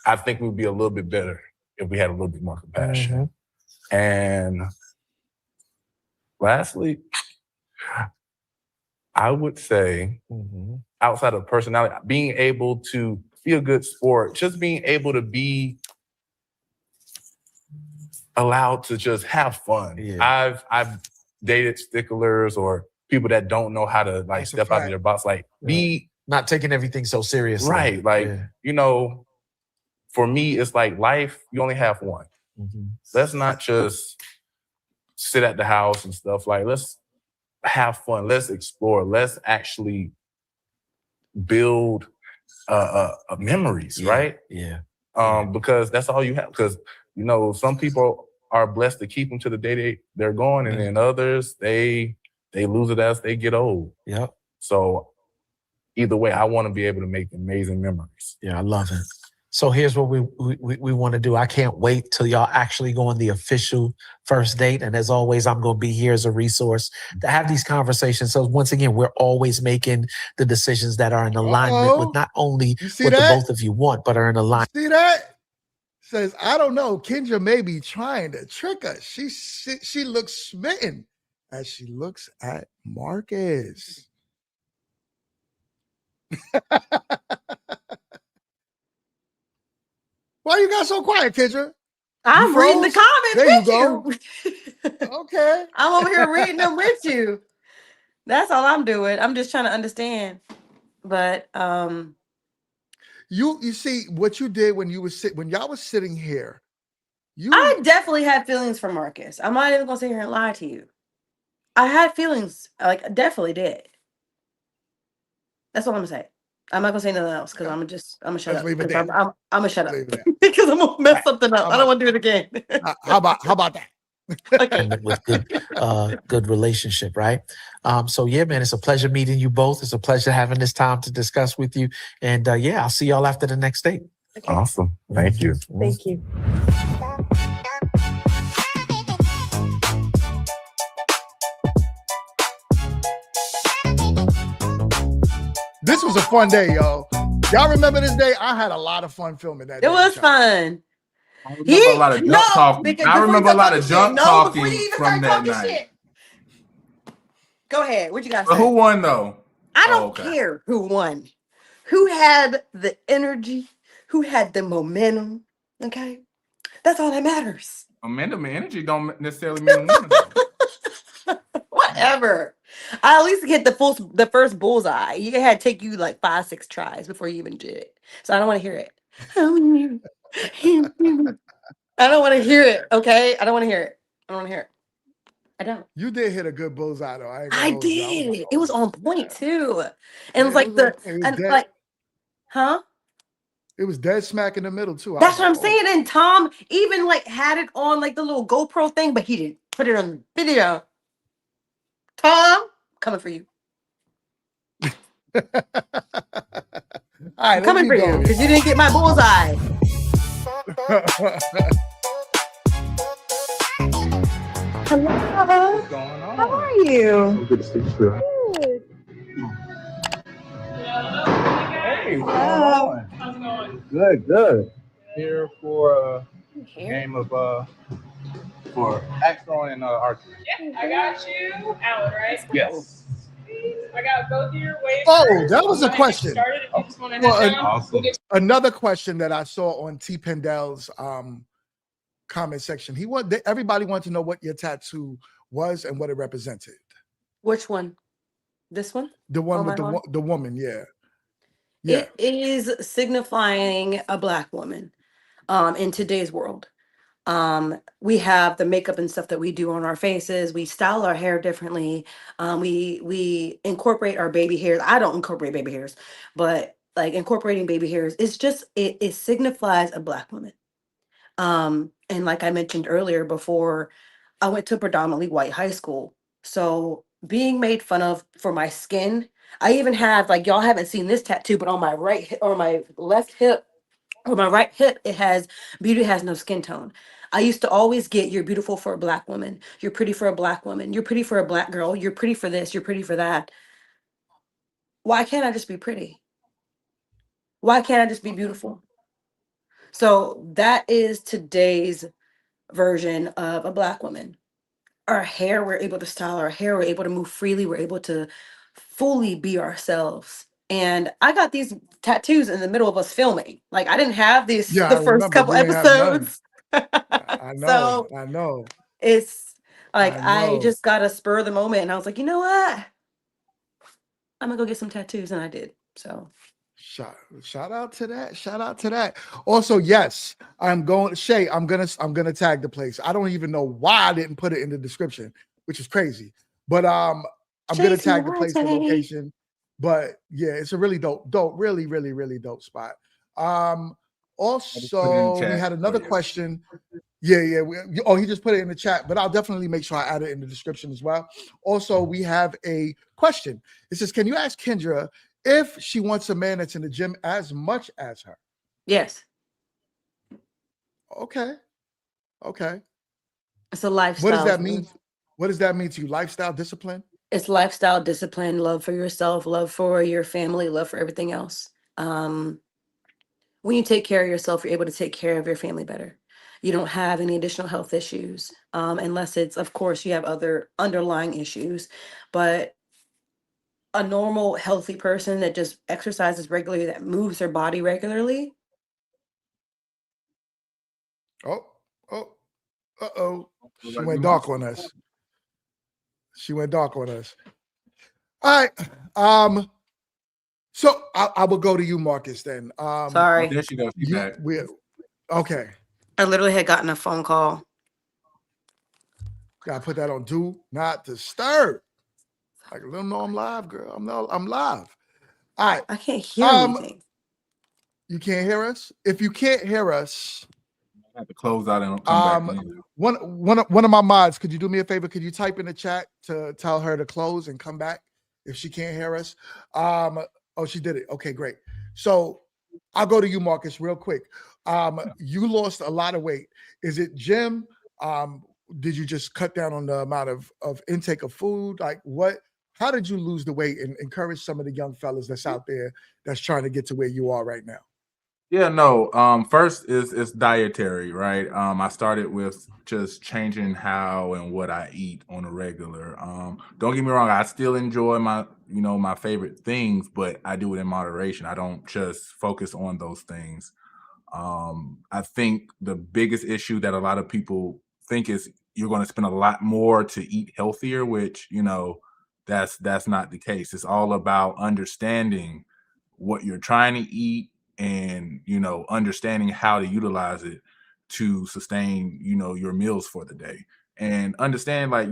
I think we'd be a little bit better if we had a little bit more compassion. Mm-hmm. And lastly, I would say, outside of personality, being able to be a good sport, just being able to be allowed to just have fun. Yeah. I've dated sticklers or people that don't know how to step out of their box, be
not taking everything so seriously.
Right. For me, it's like life, you only have one. Mm-hmm. Let's not just sit at the house and stuff. Let's have fun. Let's explore. Let's actually build memories, right?
Yeah.
Because that's all you have. Because, some people are blessed to keep them to the day they're going, and then others, they lose it as they get old.
Yep.
So either way, I want to be able to make amazing memories.
Yeah, I love it. So here's what we want to do. I can't wait till y'all actually go on the official first date. And as always, I'm going to be here as a resource to have these conversations. So once again, we're always making the decisions that are in alignment with not only what the both of you want, but are in alignment.
See that? Says, I don't know. Kendra may be trying to trick us. She looks smitten as she looks at Marcus. Why you got so quiet, Kendra?
I'm reading the comments with you.
Okay.
I'm over here reading them with you. That's all I'm doing. I'm just trying to understand. But
you see what you did when y'all was sitting here.
I definitely had feelings for Marcus. I'm not even gonna sit here and lie to you. I had feelings, definitely did. That's what I'm gonna say. I'm not gonna say nothing else because I'm gonna shut up. I'm gonna shut up because I'm gonna mess something up. I don't want to do it again.
How about that?
Okay. With good relationship, right? So yeah, man, it's a pleasure meeting you both. It's a pleasure having this time to discuss with you. And I'll see y'all after the next date.
Okay. Awesome. Thank you.
Thank you.
This was a fun day, y'all. Y'all remember this day? I had a lot of fun filming that day.
It was fun.
I remember a lot of junk talking. I remember a lot of junk talking from that night.
Shit. Go ahead. What you got to say?
Who won, though?
I don't care who won. Who had the energy? Who had the momentum? Okay? That's all that matters.
Momentum and energy don't necessarily mean winning.
Whatever. I at least get the first bullseye. You had to take you like 5-6 tries before you even did it. So I don't want to hear it. I don't want to hear it. Okay, I don't want to hear it. I don't want to hear it. I don't.
You did hit a good bullseye though. I ain't gonna
I
hold you. I was like,
did. It was on point too, and it
yeah,
was
it
like
was on. It was
and
dead.
like, huh?
It was dead smack in the middle too.
That's what I'm
Oh.
saying. And Tom even like had it on like the little GoPro thing, but he didn't put it on video. Tom, coming for you.
All right,
I'm coming for you because you didn't get my bullseye.
Hello.
What's going on?
How are you?
Good to see you.
Good.
Hey, what's
Hello.
going on? How's it going? Good, good. Here for a game of for axe throwing and archery.
Yeah, I got you, Alan, right?
Yes.
I got both of your waivers.
Oh, that was a
I'll go ahead and get
question.
started if you just want to
Well,
head down.
awesome.
We'll get
Another question that I saw on T Pendel's comment section. Everybody wanted to know what your tattoo was and what it represented.
Which one? This one?
The one
On
with
my arm?
the woman, yeah. Yeah.
It is signifying a Black woman in today's world. We have the makeup and stuff that we do on our faces. We style our hair differently. We incorporate our baby hairs. I don't incorporate baby hairs, but like incorporating baby hairs, it's just it signifies a Black woman. And like I mentioned earlier, before I went to predominantly white high school, so being made fun of for my skin. I even have, like, y'all haven't seen this tattoo, but on my or my left hip or my right hip, it has beauty has no skin tone. I used to always get, you're beautiful for a Black woman, you're pretty for a Black woman, you're pretty for a Black girl, you're pretty for this, you're pretty for that. Why can't I just be pretty? Why can't I just be beautiful? So that is today's version of a Black woman. Our hair, we're able to style our hair, we're able to move freely, we're able to fully be ourselves. And I got these tattoos in the middle of us filming. Like, I didn't have these
Yeah, I
the first
remember
couple
you ain't have none.
episodes.
I
So
know.
it's like
I
I
know.
just got to spur the moment, and I was like, you know what? I'm gonna go get some tattoos, and I did. So
Shout out to that. Shout out to that. Also, yes, I'm gonna tag the place. I don't even know why I didn't put it in the description, which is crazy. But I'm gonna tag the place, the location. But yeah, it's a really dope, really, really, really dope spot. Also, we had another question. Yeah. He just put it in the chat, but I'll definitely make sure I add it in the description as well. Also, we have a question. It says, can you ask Kendra if she wants a man that's in the gym as much as her?
yes,
Okay.
it's a lifestyle.
What does that mean? What does that mean to you? Lifestyle, discipline?
It's lifestyle, discipline, love for yourself, love for your family, love for everything else. When you take care of yourself, you're able to take care of your family better. You don't have any additional health issues, unless it's, of course, you have other underlying issues. But a normal, healthy person that just exercises regularly, that moves their body regularly.
Uh-oh. She went dark on us. All right. So I will go to you, Marcus, then.
Sorry.
There she goes. She's back.
Okay.
I literally had gotten a phone call.
Gotta put that on do not disturb. Like, let them know I'm live, girl. I'm live. All right.
I can't hear anything.
You can't hear us? If you can't hear us,
I have to close out and come back in.
One of my mods, could you do me a favor? Could you type in the chat to tell her to close and come back if she can't hear us? Oh, she did it. Okay, great. So I'll go to you, Marcus, real quick. You lost a lot of weight. Is it gym? Did you just cut down on the amount of intake of food? Like, how did you lose the weight, and encourage some of the young fellas that's out there that's trying to get to where you are right now?
Yeah, no. First is dietary, right? I started with just changing how and what I eat on a regular. Don't get me wrong, I still enjoy my favorite things, but I do it in moderation. I don't just focus on those things. I think the biggest issue that a lot of people think is you're going to spend a lot more to eat healthier, which, that's not the case. It's all about understanding what you're trying to eat and, you know, understanding how to utilize it to sustain, you know, your meals for the day. And understand like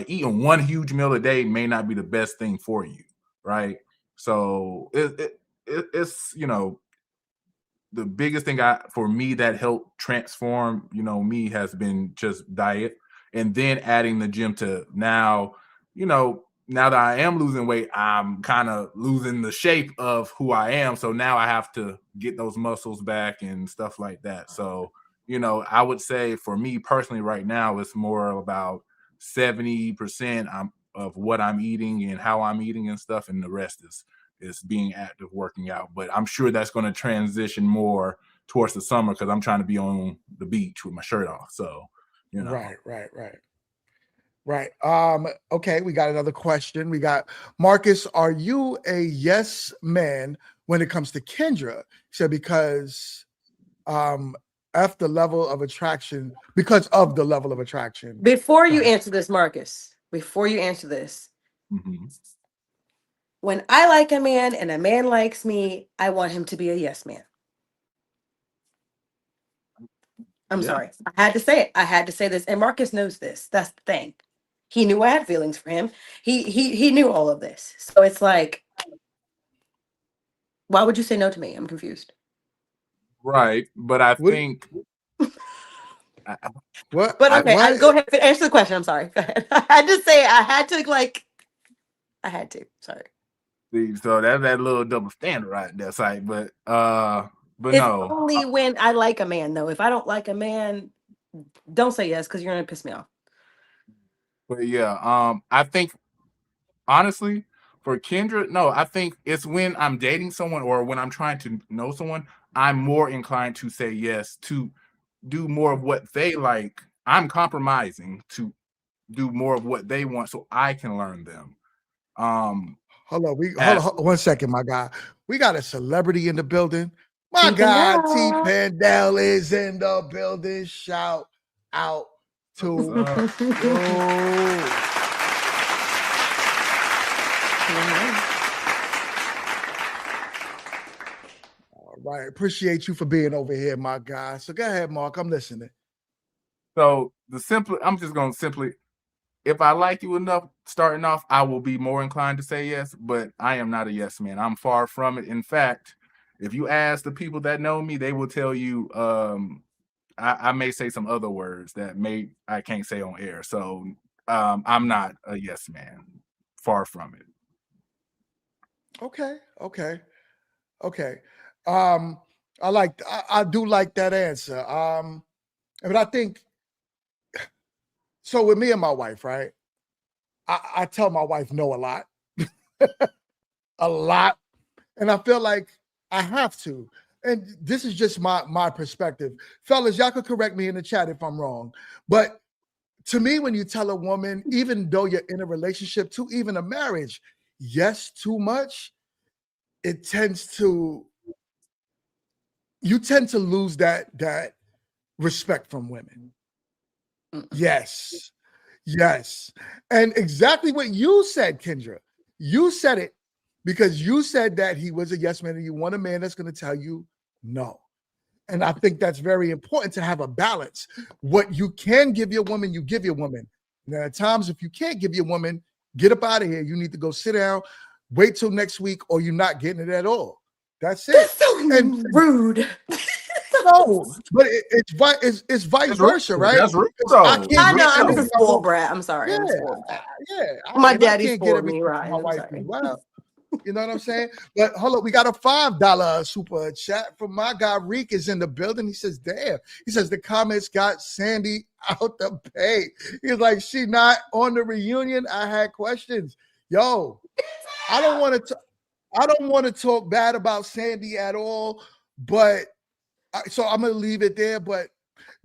eating one huge meal a day may not be the best thing for you, right? So it's, you know, the biggest thing for me that helped transform, you know, me has been just diet, and then adding the gym to now, you know, now that I am losing weight, I'm kind of losing the shape of who I am. So now I have to get those muscles back and stuff like that. So, you know, I would say for me personally right now, it's more about 70% of what I'm eating and how I'm eating and stuff, and the rest is being active, working out. But I'm sure that's going to transition more towards the summer because I'm trying to be on the beach with my shirt off. So, you know.
Right. Okay, we got another question. We got Marcus, are you a yes man when it comes to Kendra? He said because of the level of attraction.
Before you answer this, Marcus, when I like a man and a man likes me, I want him to be a yes man. I'm sorry. I had to say it. I had to say this. And Marcus knows this. That's the thing. He knew I had feelings for him. He knew all of this. So it's like, why would you say no to me? I'm confused.
Right. But I think
what?
But okay, go ahead. Answer the question. I'm sorry. Go ahead. I had to say it. I had to. Sorry.
So that's that little double standard right there. Sorry, but
it's
no.
Only when I like a man, though. If I don't like a man, don't say yes because you're gonna piss me off.
But yeah, I think honestly, for Kendra, no, I think it's when I'm dating someone or when I'm trying to know someone, I'm more inclined to say yes, to do more of what they like. I'm compromising to do more of what they want so I can learn them.
Hold on, 1 second, my guy. We got a celebrity in the building. My guy T Pandel is in the building. Shout out to All right. Appreciate you for being over here, my guy. So go ahead, Mark. I'm listening.
So I'm just gonna simply, if I like you enough starting off, I will be more inclined to say yes, but I am not a yes man. I'm far from it. In fact, if you ask the people that know me, they will tell you I may say some other words that I can't say on air. So I'm not a yes man. Far from it.
Okay. I do like that answer. But I think so with me and my wife, right? I tell my wife no a lot. A lot. And I feel like I have to. And this is just my perspective. Fellas, y'all could correct me in the chat if I'm wrong. But to me, when you tell a woman, even though you're in a relationship, to even a marriage, yes, too much, you tend to lose that respect from women. Yes. And exactly what you said, Kendra. You said it because you said that he was a yes man and you want a man that's going to tell you no. And I think that's very important to have a balance. What you can give your woman, you give your woman. Now, at times, if you can't give your woman, get up out of here. You need to go sit down, wait till next week, or you're not getting it at all. That's it.
That's so rude.
No, but it's vice versa, right?
That's rude.
I know. I was a spoiled brat. I'm sorry.
Yeah,
I'm a spoiled brat.
My
daddy
can't
spoiled
get
me, right?
my wife as well. You know what I'm saying? But hold up, we got a $5 super chat from my guy Reek is in the building. He says, damn. He says the comments got Sandy out the pay. He's like, she not on the reunion. I had questions. Yo, I don't want to talk bad about Sandy at all, but so I'm gonna leave it there. But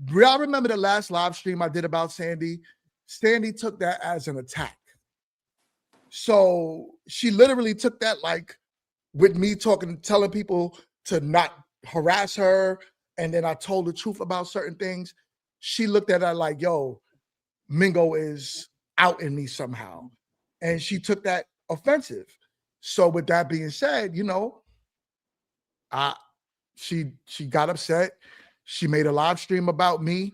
y'all remember the last live stream I did about Sandy? Sandy took that as an attack. So she literally took that like with me telling people to not harass her. And then I told the truth about certain things. She looked at it like, yo, Mingo is out in me somehow. and she took that offensive. So with that being said, you know, she got upset. She made a live stream about me.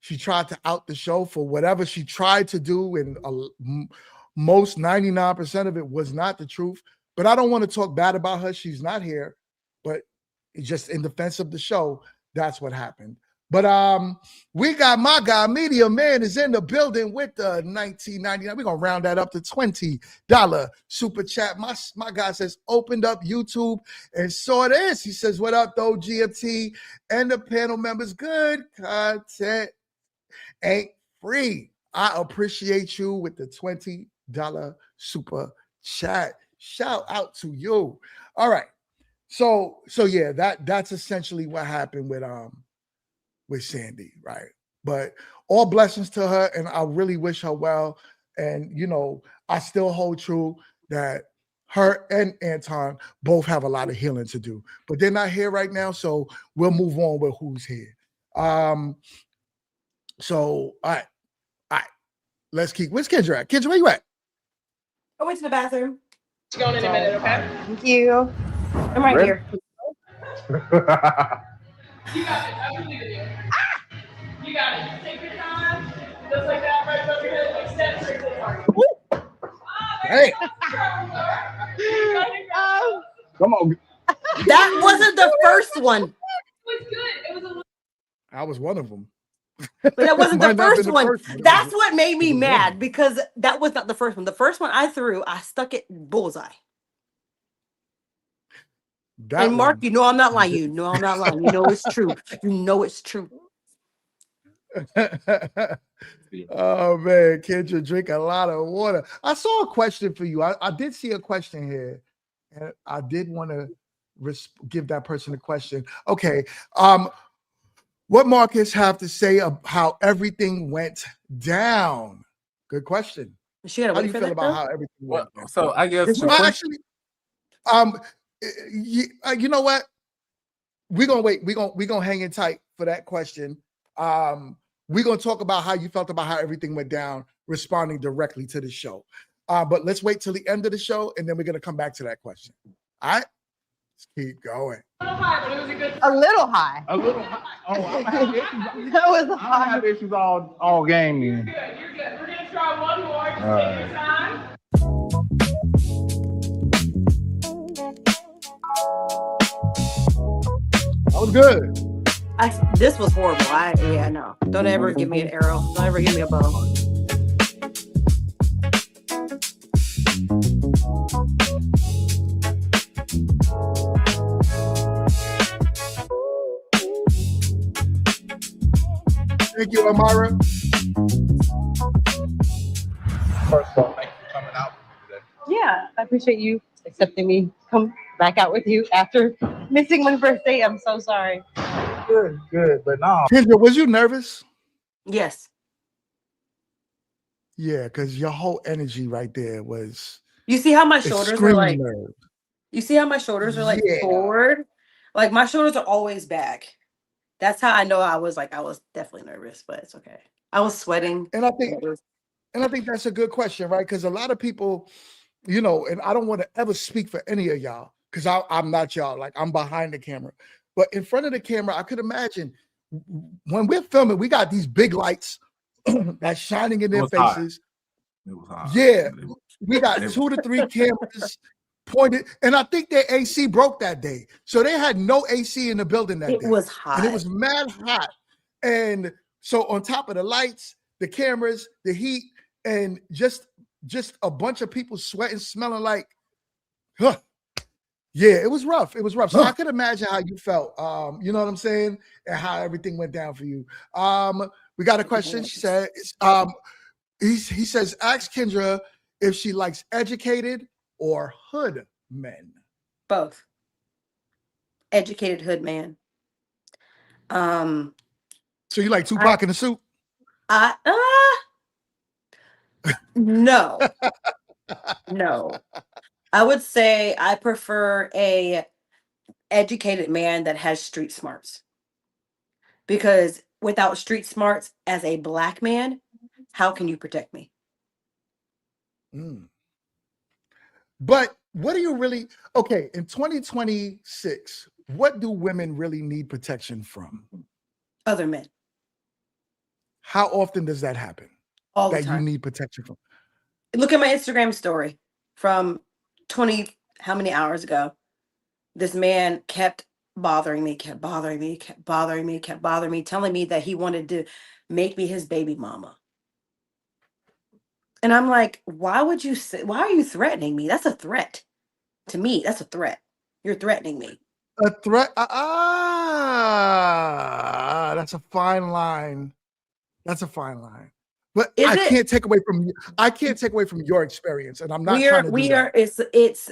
She tried to out the show for whatever she tried to do, and most 99% of it was not the truth. But I don't want to talk bad about her. She's not here. But just in defense of the show, that's what happened. But we got my guy, Media Man, is in the building with the $19.99. We're gonna round that up to $20 super chat. My guy says, opened up YouTube and saw this. He says, what up, though, GMT and the panel members? Good content ain't free. I appreciate you with the $20 super chat. Shout out to you. All right. So yeah, that's essentially what happened with Sandy, right? But all blessings to her, and I really wish her well. And you know, I still hold true that her and Anton both have a lot of healing to do, but they're not here right now, so we'll move on with who's here. So all right. Let's keep. Where's Kendra at? Kendra, where you at?
I went to the bathroom.
She's going in a minute, okay?
Thank you. I'm right here.
You got it. I believe in you. You got it. Just take your time. Just like that, right above your head, like step straight to the target.
Hey.
Come on.
That wasn't the first one.
It was good. It was a little.
I was one of them.
But that wasn't the
Might not have
first
been the
one.
first one.
That's what made me
It was
mad
one.
because that was not the first one. The first one I threw, I stuck it bullseye.
That
And Mark,
one.
you know I'm not lying. You know I'm not lying. You know it's true. You know it's true.
Oh man, Kendra, drink a lot of water. I saw a question for you. I did see a question here, and I did want to give that person a question. Okay. What Marcus have to say about how everything went down? Good question.
She gotta
How do
wait
you
for
feel
that
about
though?
how everything went down?
So I guess
This
the
one?
question-
Actually, you know what? We're gonna wait. We're gonna hang in tight for that question. We're gonna talk about how you felt about how everything went down, responding directly to the show. But let's wait till the end of the show, and then we're gonna come back to that question. All right, let's keep going.
A little high, but it was a good.
A little high.
a little. Oh, I'm gonna have issues.
That was
I'm gonna have issues all game then.
Good. You're good. We're gonna try one more. Just
All
take your time.
That was good.
This was horrible. Yeah, no. Don't ever give me an arrow. Don't ever give me a bow.
Thank you, Amara.
First of all, thank you for coming out today.
Yeah, I appreciate you accepting me. Come back out with you after missing my first date. I'm so sorry.
Good, but no.
Kendra, was you nervous?
Yes.
Yeah, because your whole energy right there was
You see how my shoulders are
extreme
like,
nerve.
you see how my shoulders are like
Yeah.
forward? Like my shoulders are always back. That's how I know I was definitely nervous, but it's okay. I was sweating.
And I think that's a good question, right? Because a lot of people, you know, and I don't want to ever speak for any of y'all because I'm not y'all. Like I'm behind the camera, but in front of the camera, I could imagine when we're filming, we got these big lights that's shining in their faces.
It was hot.
Yeah, we got 2 to 3 cameras pointed, and I think their AC broke that day, so they had no AC in the building that day.
It was hot.
And it was mad hot. And so on top of the lights, the cameras, the heat, and just a bunch of people sweating, smelling like, huh. Yeah, it was rough. It was rough. So I could imagine how you felt. You know what I'm saying? And how everything went down for you. We got a question. She said, he says, ask Kendra if she likes educated or hood men.
Both. Educated hood man.
So you like Tupac in the suit?
No. No. I would say I prefer a educated man that has street smarts. Because without street smarts as a black man, how can you protect me?
But what do you really, okay, in 2026, what do women really need protection from?
Other men.
How often does that happen?
All the
That you
time.
need protection from?
Look at my Instagram story from 20, how many hours ago? This man kept bothering me, kept bothering me, kept bothering me, kept bothering me, telling me that he wanted to make me his baby mama. And I'm like, why are you threatening me? That's a threat. To me, that's a threat. You're threatening me.
A threat? That's a fine line. That's a fine line. But
Is
I
it?
can't take away from you. I can't take away from your experience, and I'm not trying to do that.
It's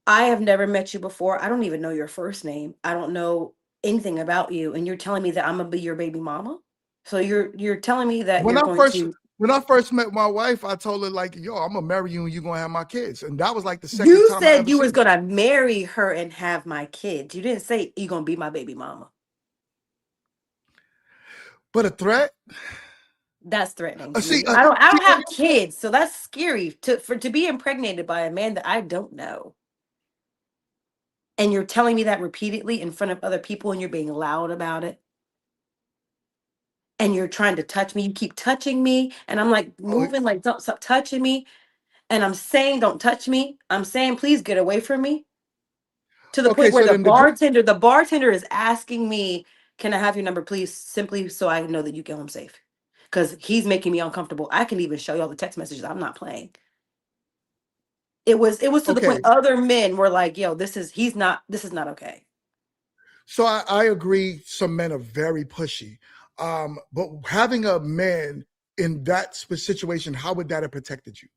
I have never met you before. I don't even know your first name. I don't know anything about you, and you're telling me that I'm gonna be your baby mama? So you're telling me that
When
you're
I
going
first
to
when I first met my wife, I told her like, "Yo, I'm gonna marry you, and you're gonna have my kids." And that was like the second
You
time I
said
ever
you
seen
was
her.
gonna marry her and have my kids. You didn't say you're gonna be my baby mama.
But a threat?
That's threatening to
See,
me. I don't have kids, so that's scary to be impregnated by a man that I don't know. And you're telling me that repeatedly in front of other people, and you're being loud about it. And you're trying to touch me. You keep touching me, and I'm like moving, like don't stop touching me. And I'm saying, don't touch me. I'm saying, please get away from me. To the
okay,
point where
so then
the bartender is asking me, can I have your number, please? Simply so I know that you get home safe. Because he's making me uncomfortable. I can even show you all the text messages. I'm not playing. It was to the
okay.
point other men were like, yo, this is not okay.
So I agree. Some men are very pushy, but having a man in that situation, how would that have protected you?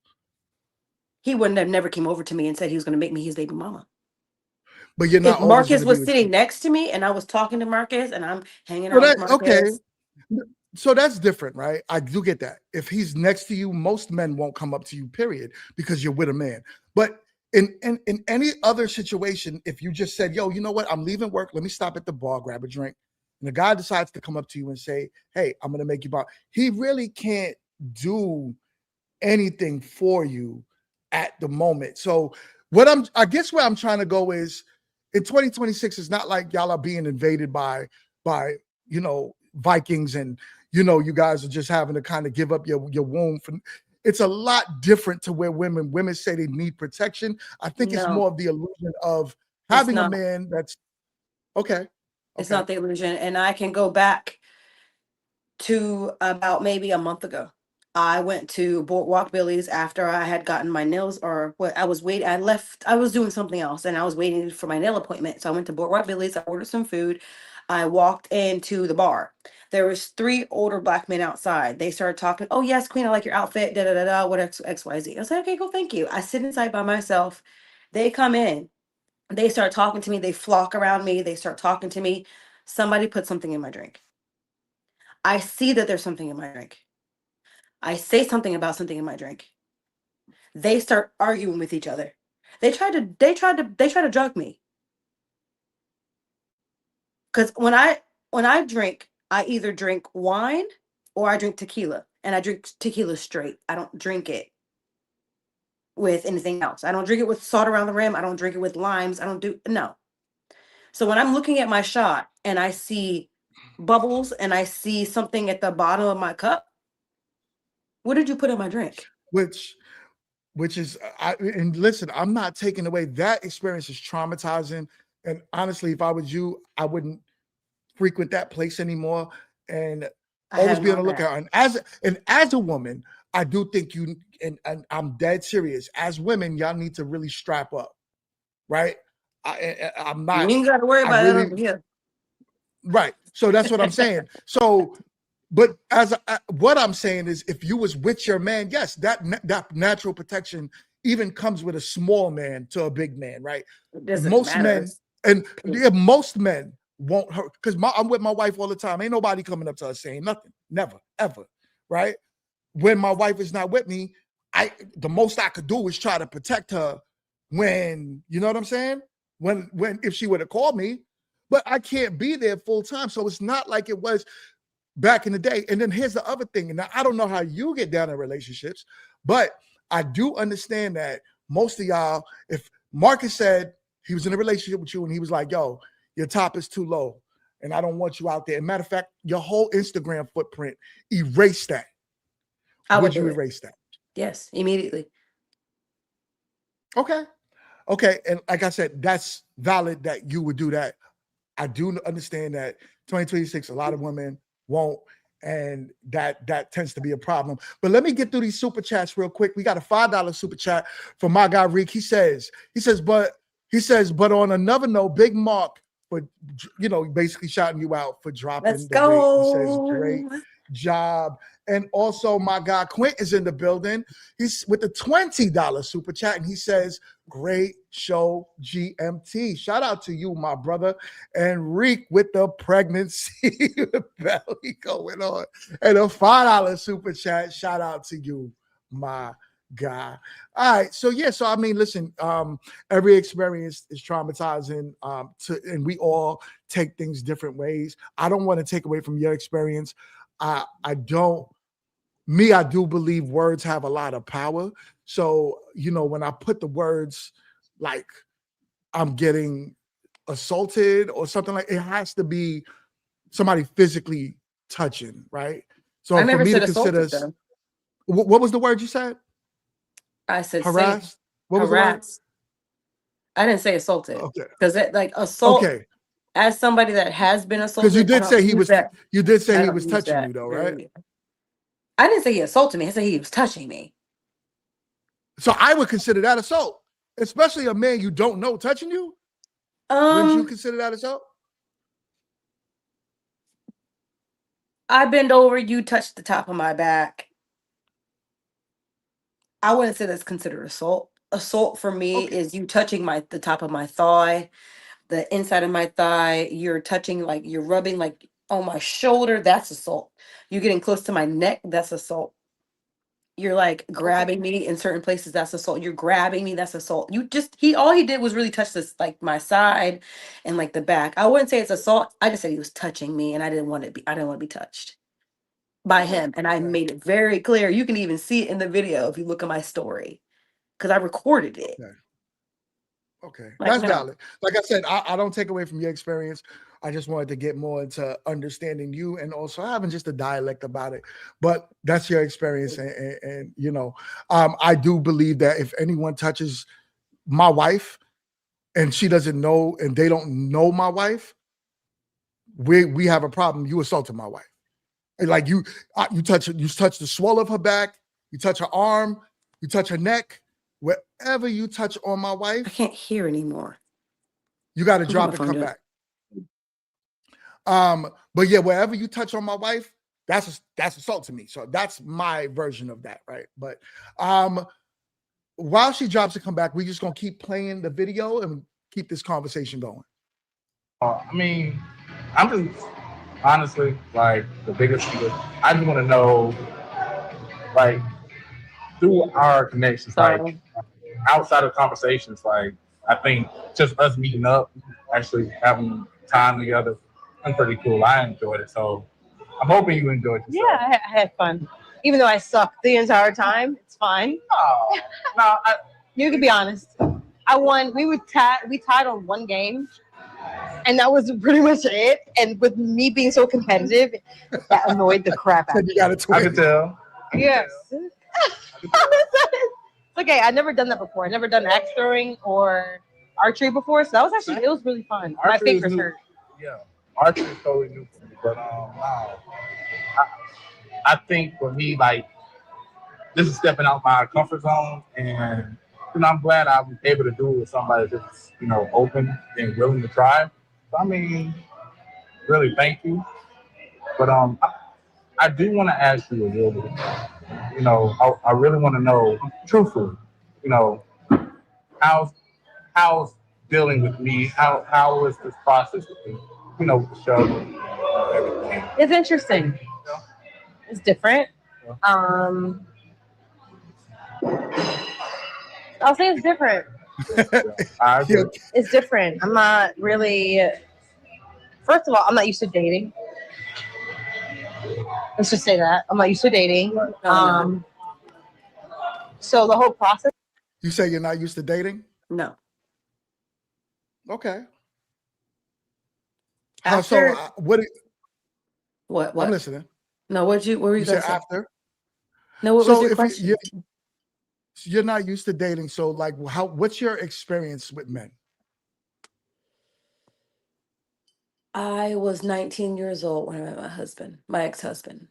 He wouldn't have never came over to me and said he was going to make me his baby mama.
But you're
If
not always going
Marcus
to be
was
with
sitting
you.
next to me and I was talking to Marcus and I'm hanging
So
out with
that okay.
Marcus.
So that's different, right? I do get that. If he's next to you, most men won't come up to you, period, because you're with a man. But in any other situation, if you just said, yo, you know what? I'm leaving work. Let me stop at the bar, grab a drink. And the guy decides to come up to you and say, hey, I'm going to make you buy. He really can't do anything for you at the moment. So I guess where I'm trying to go is in 2026, it's not like y'all are being invaded by, Vikings and, you guys are just having to kind of give up your womb. It's a lot different to where women say they need protection. I think it's more of the illusion of having a man that's okay.
It's not the illusion. And I can go back to about maybe a month ago. I went to Boardwalk Billy's after I had gotten my nails, or what I was waiting. I was doing something else and I was waiting for my nail appointment. So I went to Boardwalk Billy's, I ordered some food. I walked into the bar. There was 3 older black men outside. They started talking, oh yes, Queen, I like your outfit, da da da da, what XYZ. I said, okay, cool, thank you. I sit inside by myself. They come in, they start talking to me, they flock around me, they start talking to me. Somebody put something in my drink. I see that there's something in my drink. I say something about something in my drink. They start arguing with each other. They try to drug me. Cuz when I drink, I either drink wine or I drink tequila, and I drink tequila straight. I don't drink it with anything else. I don't drink it with salt around the rim. I don't drink it with limes. No. So when I'm looking at my shot and I see bubbles and I see something at the bottom of my cup, what did you put in my drink?
Which is, and listen, I'm not taking away that experience is traumatizing. And honestly, if I was you, I wouldn't frequent that place anymore. And always be on the lookout. And as a woman, I do think and I'm dead serious. As women, y'all need to really strap up, right? I'm not.
You ain't got to worry about it over here.
Right. So that's what I'm saying. So, but what I'm saying is, if you was with your man, yes, that natural protection even comes with a small man to a big man, right? Most men won't hurt, because I'm with my wife all the time. Ain't nobody coming up to us saying nothing. Never, ever, right? When my wife is not with me, the most I could do is try to protect her when, you know what I'm saying? When if she would have called me, but I can't be there full time. So it's not like it was back in the day. And then here's the other thing. And now I don't know how you get down in relationships, but I do understand that most of y'all, if Marcus said he was in a relationship with you and he was like, yo, your top is too low and I don't want you out there. And matter of fact, your whole Instagram footprint, erase that. Would you erase that?
Yes, immediately.
Okay. Okay. And like I said, that's valid that you would do that. I do understand that 2026, a lot of women won't, and that tends to be a problem. But let me get through these super chats real quick. We got a $5 super chat from my guy Reek. He says, but on another note, Big Mark for basically shouting you out for dropping
Let's
the rate. He says,
go.
great job. And also my guy Quint is in the building. He's with the $20 super chat, and he says, great show, GMT. Shout out to you, my brother. And Reek with the pregnancy belly going on. And a $5 super chat. Shout out to you, my guy. All right. So I mean, listen, every experience is traumatizing, and we all take things different ways. I don't want to take away from your experience. I do believe words have a lot of power. So, when I put the words like I'm getting assaulted or something, like it has to be somebody physically touching, right? So
I
for
never
me
said
to consider,
assaulted,
what was the word you said?
I said
Harassed? What was the word?
I didn't say assaulted.
Okay.
Because assault.
Okay.
As somebody that has been assaulted,
Because you did say he was touching
that
you though, right?
I didn't say he assaulted me. I said he was touching me.
So I would consider that assault, especially a man you don't know touching you. Wouldn't you consider that assault?
I bend over, you touch the top of my back. I wouldn't say that's considered assault. Assault for me is you touching the top of my thigh, the inside of my thigh. You're touching, like you're rubbing like on my shoulder. That's assault. You're getting close to my neck. That's assault. You're like grabbing me in certain places. That's assault. You're grabbing me. That's assault. All he did was really touch this, like my side and like the back. I wouldn't say it's assault. I just said he was touching me and I didn't want to be touched by him. And I made it very clear. You can even see it in the video if you look at my story, because I recorded it.
Okay.
Like,
That's
no.
valid. Like I said, I don't take away from your experience. I just wanted to get more into understanding you and also having just a dialect about it. But that's your experience. And I do believe that if anyone touches my wife and she doesn't know and they don't know my wife, we have a problem. You assaulted my wife. Like you touch the swell of her back, you touch her arm, you touch her neck. Wherever you touch on my wife,
I can't hear anymore.
You got to drop and come back. But yeah, wherever you touch on my wife, that's assault to me. So that's my version of that, right? But while she drops and come back, we're just gonna keep playing the video and keep this conversation going.
I mean, I'm just honestly like the biggest thing is I just want to know, like, through our connections, like outside of conversations, like I think just us meeting up, actually having time together, I'm pretty cool. I enjoyed it, so I'm hoping you enjoyed yourself.
Yeah, I had fun. Even though I sucked the entire time, it's fine.
Oh, no,
you can be honest. I won. We tied on one game, and that was pretty much it. And with me being so competitive, that annoyed the crap out of me.
I could tell.
Yes. Okay, I've never done that before. I've never done axe throwing or archery before, so that was actually, it was really fun. My fingers hurt.
Yeah, archery is totally new for me, but wow. I think for me, like, this is stepping out my comfort zone, and I'm glad I was able to do it with somebody that's open and willing to try. So, I mean, really, thank you. But I do want to ask you a little bit. I really want to know, truthfully, how's dealing with me? How is this process with me? With the show, everything.
It's interesting. It's different. I'll say it's different. It's different. I'm not really. First of all, I'm not used to dating. Let's just say that I'm not used to dating. So the whole process.
You say you're not used to dating?
No.
Okay.
After
what? I'm listening.
No, what were you
said
gonna say?
after?
No, what was your question?
You're not used to dating, so like, what's your experience with men?
I was 19 years old when I met my ex-husband.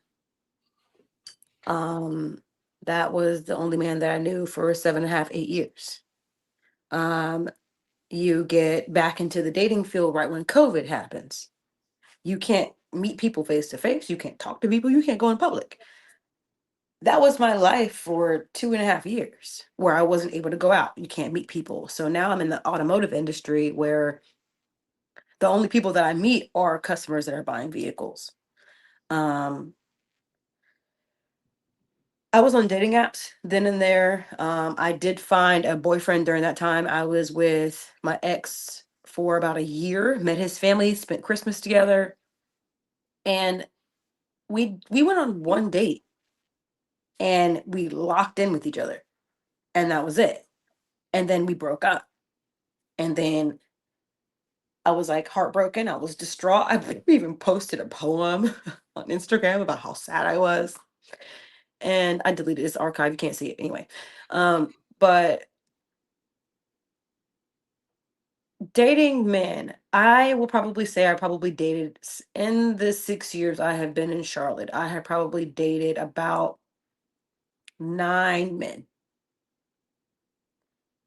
That was the only man that I knew for 7.5, 8 years. You get back into the dating field right when COVID happens. You can't meet people face to face. You can't talk to people. You can't go in public. That was my life for 2.5 years where I wasn't able to go out. You can't meet people. So now I'm in the automotive industry where the only people that I meet are customers that are buying vehicles. I was on dating apps then and there. I did find a boyfriend during that time. I was with my ex for about a year, met his family, spent Christmas together. And we went on one date and we locked in with each other. And that was it. And then we broke up. And then I was like heartbroken. I was distraught. I even posted a poem on Instagram about how sad I was. And I deleted this archive. You can't see it anyway. But dating men, I will probably say I probably dated in the 6 years I have been in Charlotte. I have probably dated about 9 men.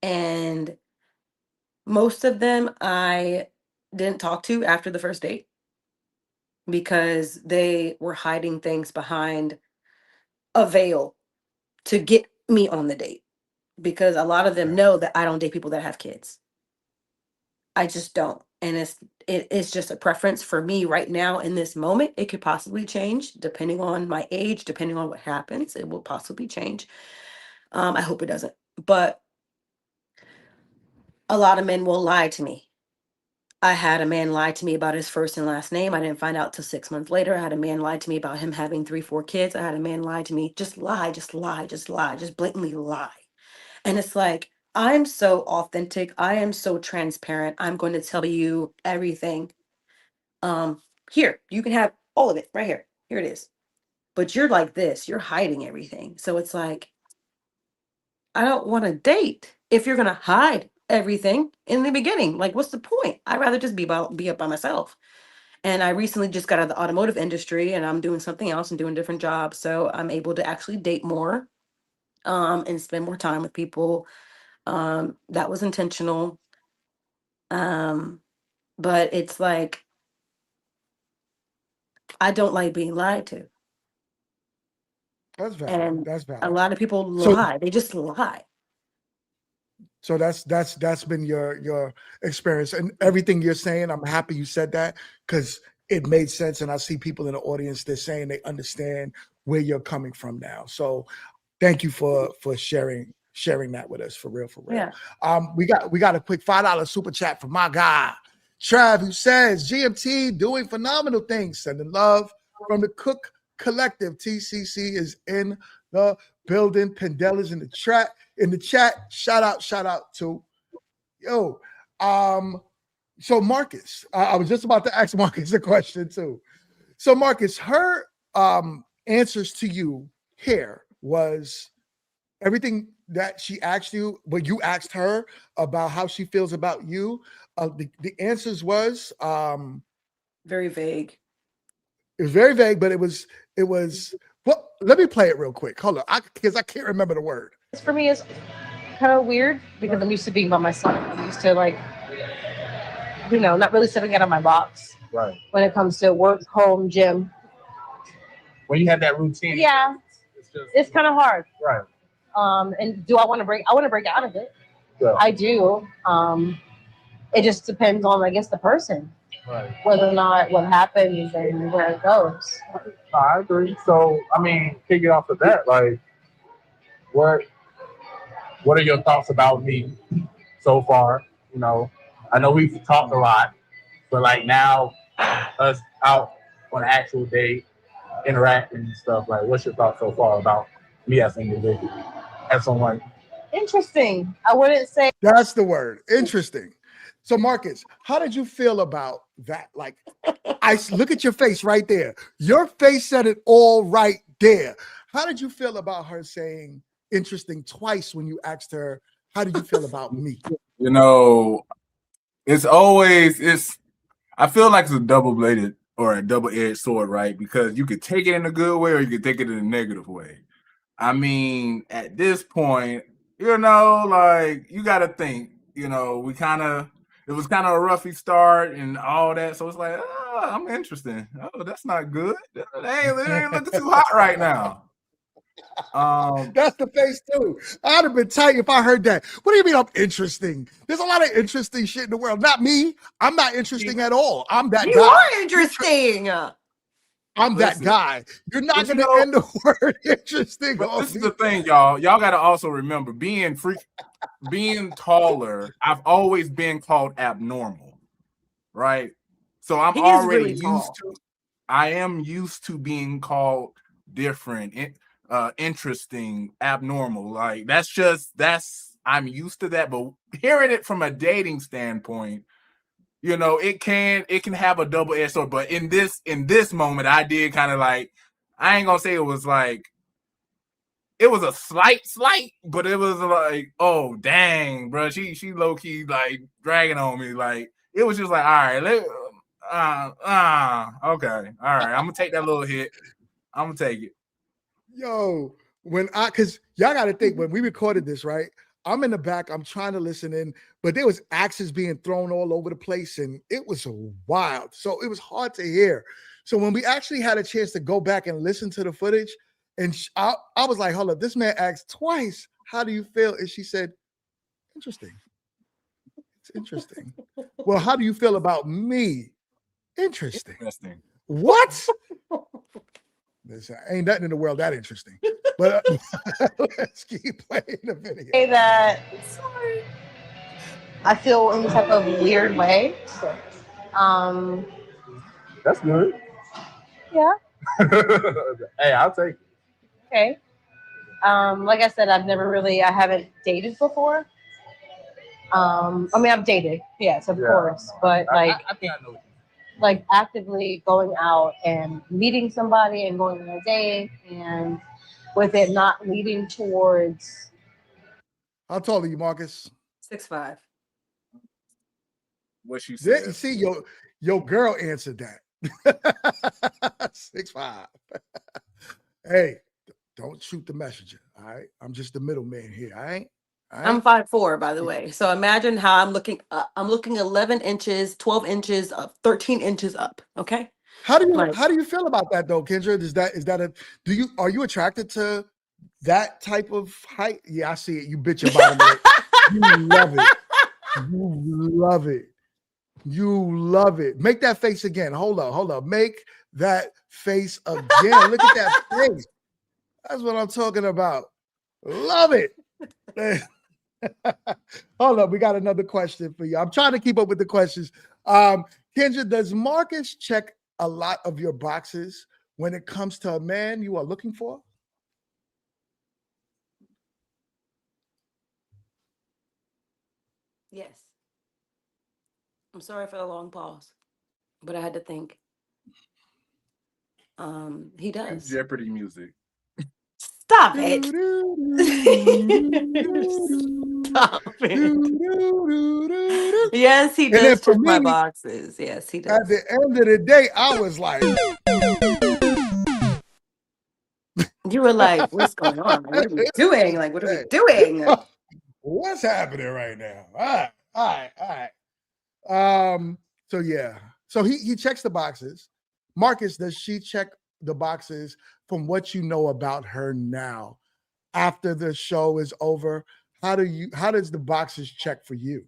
And most of them I didn't talk to after the first date because they were hiding things behind a veil to get me on the date. Because a lot of them know that I don't date people that have kids. I just don't. And it's just a preference for me right now in this moment. It could possibly change depending on my age, depending on what happens. It will possibly change. I hope it doesn't. But a lot of men will lie to me. I had a man lie to me about his first and last name. I didn't find out till 6 months later. I had a man lie to me about him having 3, 4 kids. I had a man lie to me, just lie, just lie, just lie, just blatantly lie. And it's like, I'm so authentic. I am so transparent. I'm going to tell you everything. Here, you can have all of it right here. Here it is. But you're like this, you're hiding everything. So it's like, I don't want to date if you're going to hide everything in the beginning. Like, what's the point? I'd rather just be up by myself. And I recently just got out of the automotive industry and I'm doing something else and doing a different job. So I'm able to actually date more and spend more time with people. That was intentional. But it's like, I don't like being lied to.
That's valid.
And
that's valid.
a lot of people lie. They just lie.
So that's been your experience and everything you're saying. I'm happy you said that because it made sense. And I see people in the audience, they're saying they understand where you're coming from now. So thank you for sharing that with us for real.
Yeah.
We got a quick $5 super chat from my guy, Trav, who says GMT doing phenomenal things. Sending love from the Cook Collective. TCC is in the building. Pendella's in the chat. Shout out to yo. So Marcus, I was just about to ask Marcus a question too. So Marcus, her answers to you here was everything that she asked you, but you asked her about how she feels about you. The answers was
very vague.
It was very vague, but it was well, let me play it real quick. Hold on, because I can't remember the word.
For me, it's kind of weird because I'm used to being by myself. I'm used to not really stepping out of my box.
Right.
When it comes to work, home, gym.
When you have that routine.
Yeah. It's kind of hard.
Right.
And do I want to break? I want to break out of it.
Yeah.
I do. It just depends on, I guess, the person.
Right.
Whether or not what happens and where it goes.
I agree. So, I mean, kicking off of that, like, what are your thoughts about me so far? You know, I know we've talked a lot, but like now, us out on an actual date, interacting and stuff, like, what's your thoughts so far about me as an individual, as someone
Interesting. I wouldn't say
That's the word. Interesting. So Marcus, how did you feel about that? Like, I look at your face right there. Your face said it all right there. How did you feel about her saying interesting twice when you asked her, how did you feel about me?
You know, I feel like it's a double-bladed or a double-edged sword, right? Because you could take it in a good way or you could take it in a negative way. I mean, at this point, you know, like, you got to think, you know, it was kind of a roughy start and all that. So it's like, oh, I'm interested. Oh, that's not good. It ain't looking too hot right now.
That's the face too. I'd have been tight if I heard that. What do you mean I'm interesting? There's a lot of interesting shit in the world. Not me. I'm not interesting at all. I'm that
You
guy.
are interesting.
I'm that guy. You're not going to end the word interesting.
But this is the thing, y'all. Y'all got to also remember, being taller, I've always been called abnormal, right? So I'm already used to. I am used to being called different, interesting, abnormal. Like I'm used to that. But hearing it from a dating standpoint, you know, it can have a double-edged sword. But in this moment, I did kind of like, I ain't gonna say it was like, it was a slight, but it was like, oh dang, bro, she low-key like dragging on me. Like, it was just like, all right, okay, all right, I'm gonna take that little hit. I'm gonna take it.
Yo, because y'all got to think, when we recorded this, right? I'm in the back, I'm trying to listen in, but there was axes being thrown all over the place and it was wild. So it was hard to hear. So when we actually had a chance to go back and listen to the footage, and I was like, hold up, this man asked twice, how do you feel? And she said, interesting. It's interesting. Well, how do you feel about me? Interesting. What? Listen, ain't nothing in the world that interesting. But let's keep playing the video.
Say that I feel in some type of weird way.
That's good.
Yeah.
Hey, I'll take it.
Okay. Like I said, I haven't dated before. I mean, I've dated, yes, of course, but like,
I think I know.
Like actively going out and meeting somebody and going on a date, and with it not leading towards.
How tall are you, Marcus?
6'5".
What she said.
You see, your girl answered that. 6'5". Hey, don't shoot the messenger. All right, I'm just the middleman here. All right.
I'm 5'4", by the way. So imagine how I'm looking. I'm looking 11 inches, 12 inches up, 13 inches up. Okay.
How do you feel about that though, Kendra? Are you attracted to that type of height? Yeah, I see it. You bitch your bottom lip. You love it. You love it. You love it. Make that face again. Hold up. Make that face again. Look at that face. That's what I'm talking about. Love it. Hold up. We got another question for you. I'm trying to keep up with the questions. Kendra, does Marcus check a lot of your boxes when it comes to a man you are looking for?
Yes. I'm sorry for the long pause, but I had to think. He does.
Jeopardy music.
Stop it. Stop it. Yes, he does check my boxes. Yes, he does.
At the end of the day, I was like,
you were like, what's going on? Like, what are we doing? Like, what are we doing?
What's happening right now? All right. So yeah. So he checks the boxes. Marcus, does she check the boxes from what you know about her now? After the show is over, how does the boxes check for you?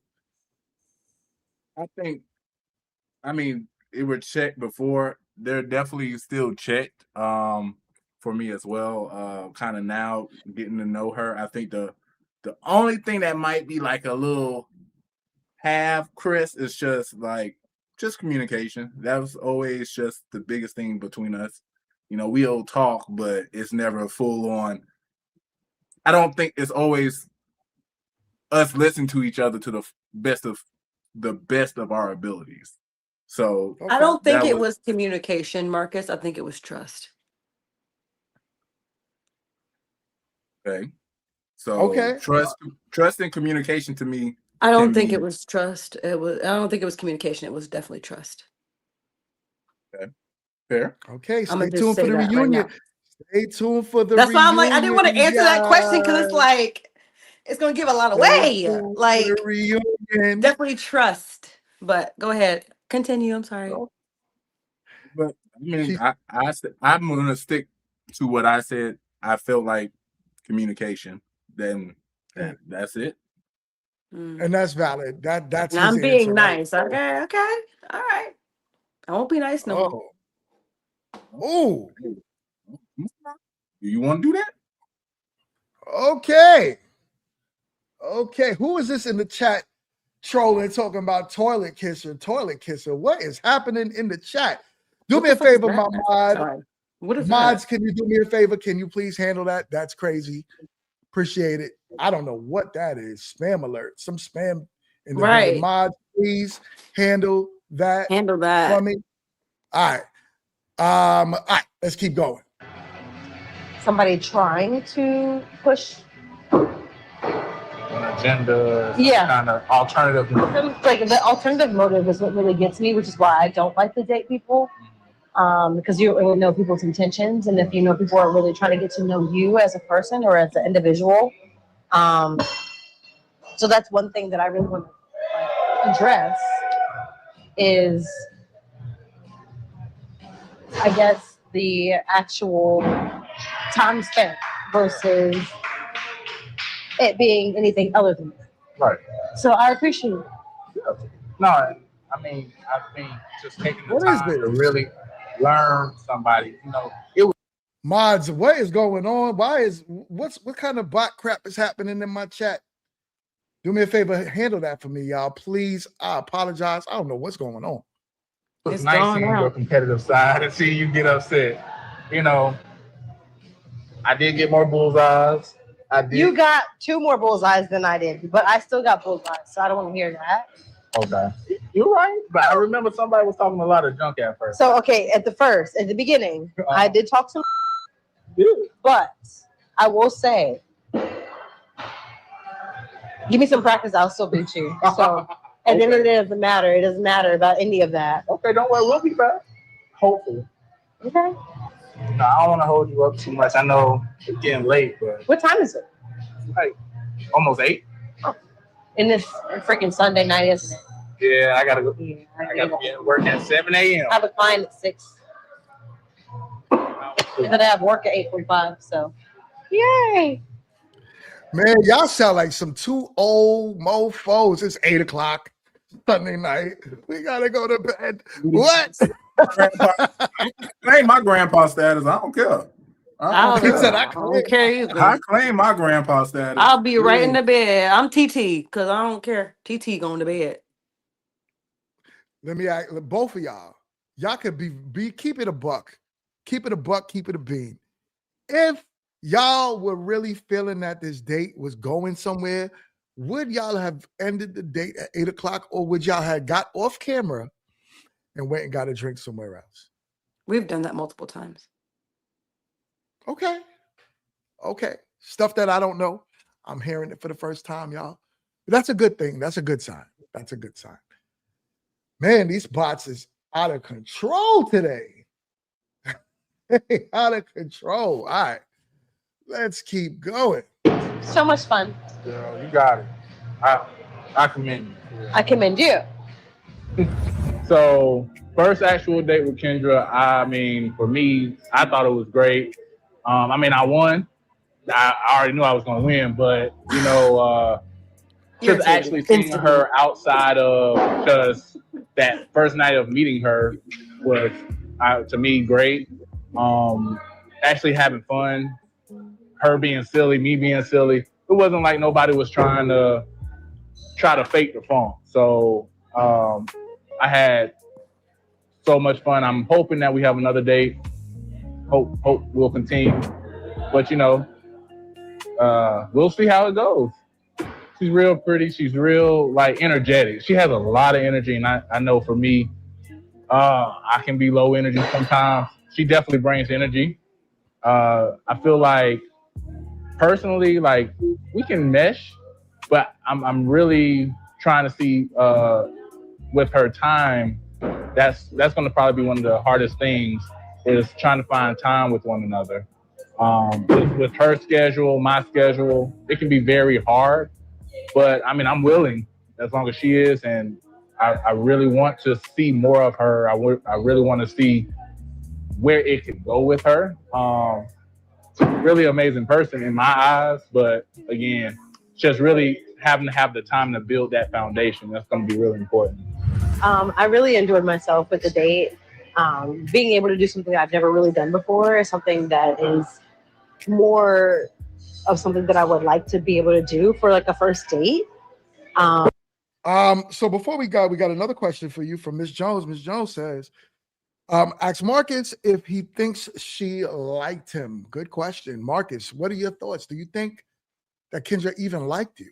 I mean, it were checked before. They're definitely still checked for me as well. Kind of now getting to know her. I think the only thing that might be like a little half Chris is just communication. That was always just the biggest thing between us. You know, we'll talk, but it's never full on. I don't think it's always us listen to each other to the best of our abilities. So
I don't think
that
it was communication, Marcus. I think it was trust.
okay. So trust and communication to me.
I don't think it was trust. I don't think it was communication. It was definitely trust.
Okay. Fair.
Okay.
I'm
Stay tuned for the reunion.
Right,
stay tuned for the
That's
reunion.
why I'm like, I didn't want to answer that question because it's like, it's going to give a lot away. Like,
the reunion.
Definitely trust. But go ahead. Continue. I'm sorry.
But I mean, I'm going to stick to what I said. I felt like communication. Then that's it.
And that's valid. That's
and I'm
his
being
answer,
nice.
right?
Okay. All right. I won't be nice no more.
Oh.
Do you want to do that?
Okay. Who is this in the chat trolling, talking about toilet kisser? What is happening in the chat? Do me a favor, my mod. Mods, can you do me a favor? Can you please handle that? That's crazy. Appreciate it. I don't know what that is. Spam alert. Some spam in the building. Mods, please handle that for me. All right. All right, let's keep going.
Somebody trying to push
an agenda, kind of alternative.
Like the alternative motive is what really gets me, which is why I don't like to date people. Because you don't really know people's intentions, and if you know people are really trying to get to know you as a person or as an individual, so that's one thing that I really want to address is, I guess, the actual time spent versus it being anything other than that.
Right.
So I appreciate it.
No, I mean, I think just taking the time to really learn somebody, it was
mods, what is going on? What kind of bot crap is happening in my chat? Do me a favor, handle that for me, y'all. Please. I apologize. I don't know what's going on.
It's nice seeing your competitive side and seeing you get upset. I did get more bullseyes.
You got 2 more bullseyes than I did, but I still got bullseyes, so I don't want to hear that.
Okay. You're right. But I remember somebody was talking a lot of junk at first.
So, okay, at the beginning, I did talk some, but I will say, give me some practice, I'll still beat you. So, and then it doesn't matter. It doesn't matter about any of that.
Okay, don't worry. We'll be back. Hopefully.
Okay.
No, I don't want to hold you up too much. I know it's getting late, but...
What time is it?
Like, almost 8.
Oh. And it's freaking Sunday night, isn't it?
Yeah, I gotta go. Yeah, I gotta be at work at 7 a.m.
I have a client at 6. And then I have work at 8:45, so yay.
Man, y'all sound like some 2 old mofos. It's 8 o'clock Sunday night. We gotta go to bed. What?
Claim my grandpa status. I don't care.
I don't care either.
I claim my grandpa status.
I'll be right in the bed. I'm TT because I don't care. TT going to bed.
Let me ask both of y'all. Y'all could be keep it a buck. Keep it a buck, keep it a bean. If y'all were really feeling that this date was going somewhere, would y'all have ended the date at 8 o'clock, or would y'all have got off camera and went and got a drink somewhere else?
We've done that multiple times.
Okay. Stuff that I don't know. I'm hearing it for the first time, y'all. But that's a good thing. That's a good sign. Man, these bots is out of control today. Out of control. All right. Let's keep going.
So much fun.
Girl, you got it. I commend you.
I commend you.
So, first actual date with Kendra, I mean, for me, I thought it was great. I won. I already knew I was going to win, but, just actually seeing her outside of just that first night of meeting her was, to me, great. Actually having fun, her being silly, me being silly. It wasn't like nobody was trying to fake the funk. So I had so much fun. I'm hoping that we have another date. Hope we'll continue. But we'll see how it goes. She's real pretty. She's real like energetic. She has a lot of energy, and I know for me, I can be low energy sometimes. She definitely brings energy. I feel like personally, like we can mesh, but I'm really trying to see with her time. That's going to probably be one of the hardest things is trying to find time with one another. With her schedule, my schedule, it can be very hard. But I mean, I'm willing as long as she is, and I really want to see more of her. I really want to see where it could go with her. Really amazing person in my eyes, but again, just really having to have the time to build that foundation. That's going to be really important.
I really enjoyed myself with the date. Being able to do something I've never really done before is something that is more of something that I would like to be able to do for like a first date.
So before we got another question for you from Miss Jones. Miss Jones says, ask Marcus if he thinks she liked him. Good question. Marcus, what are your thoughts? Do you think that Kendra even liked you?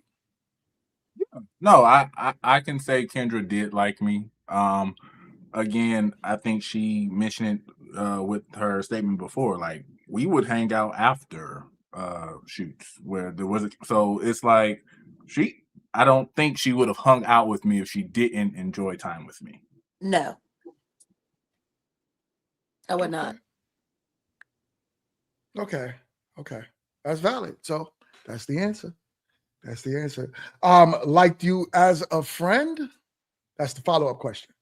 No, I can say Kendra did like me. Again, I think she mentioned it with her statement before, like we would hang out after shoots where there was so it's like I don't think she would have hung out with me if she didn't enjoy time with me.
No, I would not.
Okay. That's valid. So that's the answer. Liked you as a friend? That's the follow-up question.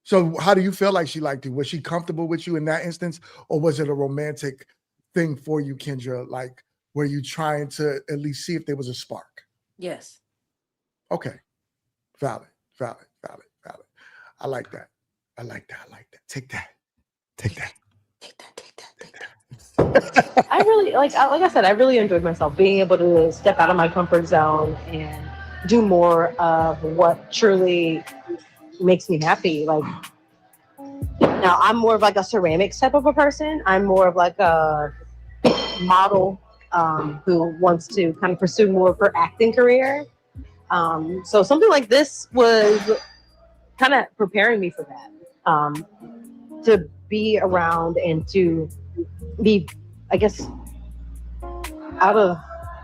So how do you feel like she liked you? Was she comfortable with you in that instance, or was it a romantic thing for you, Kendra? Like, were you trying to at least see if there was a spark?
Yes.
Okay. Valid. I like that. Take that.
I really like I said, I really enjoyed myself being able to step out of my comfort zone and do more of what truly makes me happy. Like now I'm more of like a ceramics type of a person. I'm more of like a model who wants to kind of pursue more of her acting career. So something like this was kind of preparing me for that. To be around and to be, I guess, out of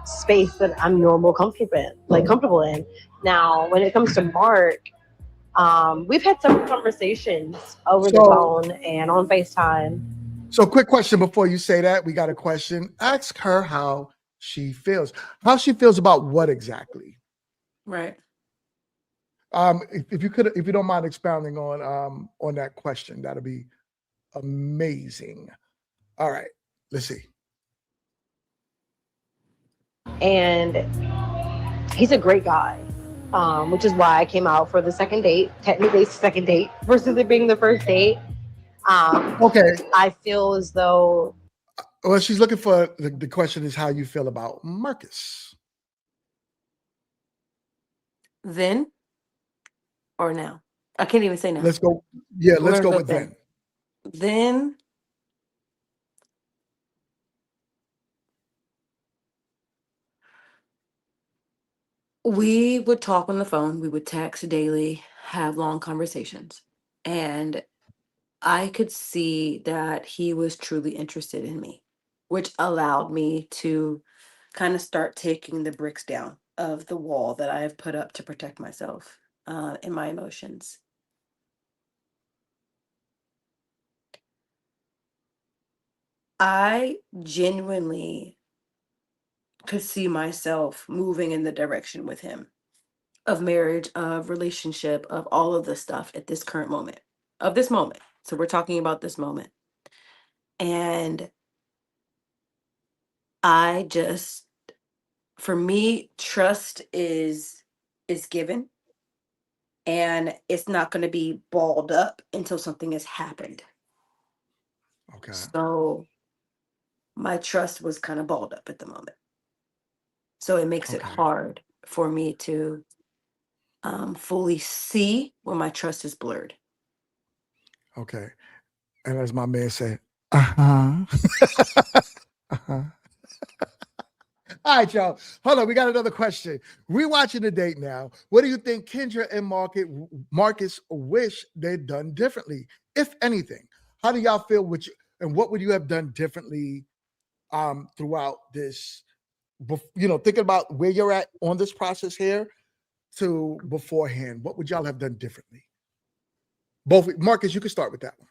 space that I'm comfortable in. Now, when it comes to Mark, we've had some conversations over the phone and on FaceTime.
So quick question before you say that. We got a question. Ask her how she feels. How she feels about what exactly?
Right.
If you don't mind expounding on that question, that'll be amazing. All right, let's see.
And he's a great guy, which is why I came out for the second date. Technically, it's the second date versus it being the first date.
Okay.
I feel as though.
Well, she's looking for the question is how you feel about Marcus.
Then or now? I can't even say now.
Let's go. Yeah, let's go with
then. Then we would talk on the phone, we would text daily, have long conversations. And I could see that he was truly interested in me, which allowed me to kind of start taking the bricks down of the wall that I have put up to protect myself and my emotions. I genuinely could see myself moving in the direction with him of marriage, of relationship, of all of this stuff at this current moment, of this moment. So we're talking about this moment. And I just, for me, trust is given, and it's not going to be balled up until something has happened.
Okay.
So my trust was kind of balled up at the moment. So it makes it hard for me to fully see when my trust is blurred.
Okay. And as my man said, uh-huh. All right, y'all. Hold on. We got another question. Rewatching the date now. What do you think Kendra and Marcus wish they'd done differently, if anything? How do y'all feel? And what would you have done differently throughout this? Thinking about where you're at on this process here to beforehand. What would y'all have done differently? Both, Marcus, you can start with that one.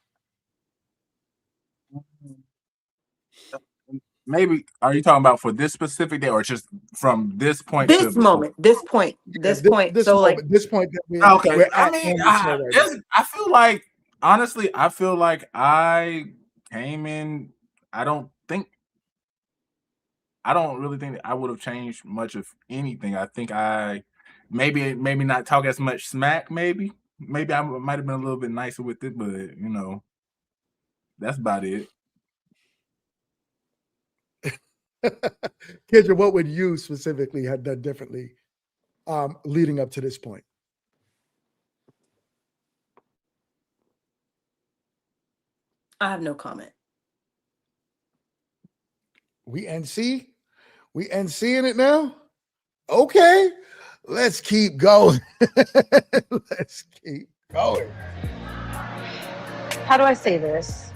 Maybe are you talking about for this specific day or just from this point
This
to before?
moment, this point.
This
So
this point that
Okay.
we're
I
at
mean,
on the show right now.
I feel like honestly, I feel like I came in. I don't really think that I would have changed much of anything. I think I maybe not talk as much smack. Maybe I might have been a little bit nicer with it, but that's about it.
Kendra, what would you specifically have done differently leading up to this point?
I have no comment.
We NCing it now? Okay. Let's keep going. Let's keep going.
How do I say this?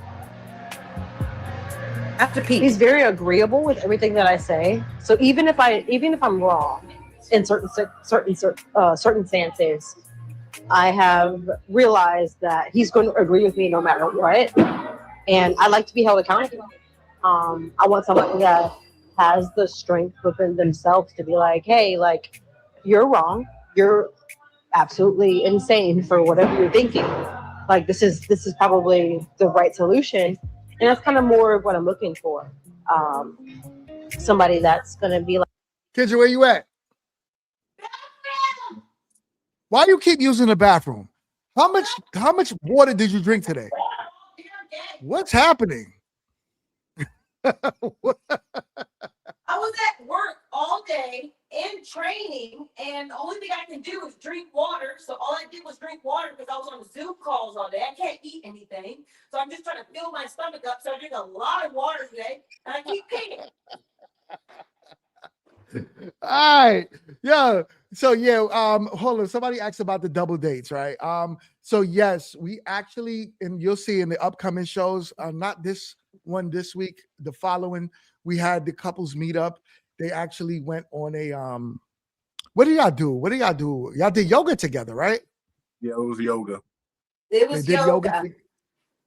After Pete.
He's very agreeable with everything that I say. So even if I'm wrong in certain circumstances, I have realized that he's going to agree with me no matter what. And I like to be held accountable. I want somebody that has the strength within themselves to be like, hey, like, you're wrong. You're absolutely insane for whatever you're thinking. Like, this is probably the right solution. And that's kind of more of what I'm looking for. Somebody that's going to be like,
Kendra, where you at? Why do you keep using the bathroom? How much water did you drink today? What's happening?
I was at work all day in training, and the only thing I can do is drink water. So all I did was drink water because I was on Zoom calls all day. I can't eat anything. So I'm just trying to fill my stomach up. So I drink a lot of water today, and I keep peeing.
All right. Yeah. So yeah, hold on. Somebody asked about the double dates, right? So yes, we actually, and you'll see in the upcoming shows, not this one this week, the following, we had the couples meet up. They actually went on a what did y'all do? What did y'all do? Y'all did yoga together, right?
Yeah, it was yoga.
It was yoga.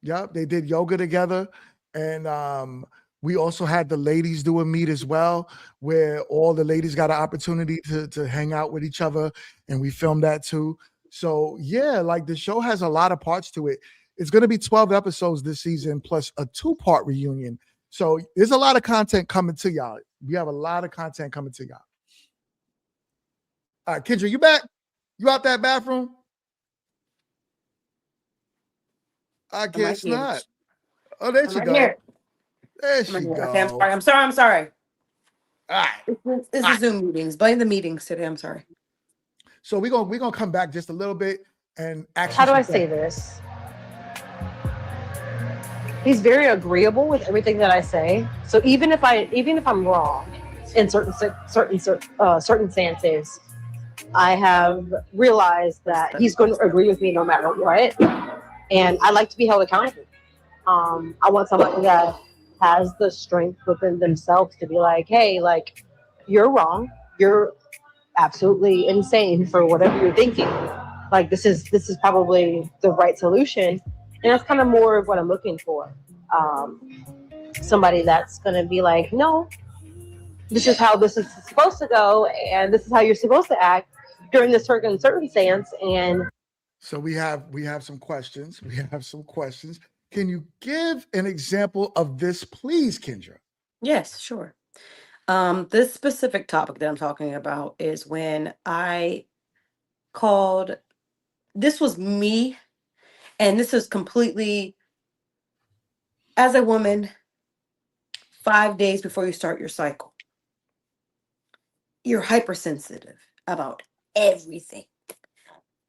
Yep, they did yoga together. And we also had the ladies do a meet as well, where all the ladies got an opportunity to hang out with each other, and we filmed that too. So yeah, like the show has a lot of parts to it. It's going to be 12 episodes this season plus a 2-part reunion. So there's a lot of content coming to y'all. We have a lot of content coming to y'all. All right, Kendra, you back? You out that bathroom? I guess not. Oh, there she go. There she go.
Okay, I'm sorry.
All right.
It's the Zoom meetings. Blame the meetings today. I'm sorry.
So we're gonna come back just a little bit and actually.
how do I say this? He's very agreeable with everything that I say. So even if I'm wrong in certain circumstances, I have realized that he's going to agree with me no matter what. And I like to be held accountable. I want somebody that has the strength within themselves to be like, hey, like, you're wrong. You're absolutely insane for whatever you're thinking. Like, this is probably the right solution. And that's kind of more of what I'm looking for. Somebody that's going to be like, no, this is how this is supposed to go, and this is how you're supposed to act during this certain circumstance. And
so we have some questions. Can you give an example of this, please, Kendra?
Yes, sure. This specific topic that I'm talking about is when I called. This was me, and this is completely as a woman. 5 days before you start your cycle, you're hypersensitive about everything.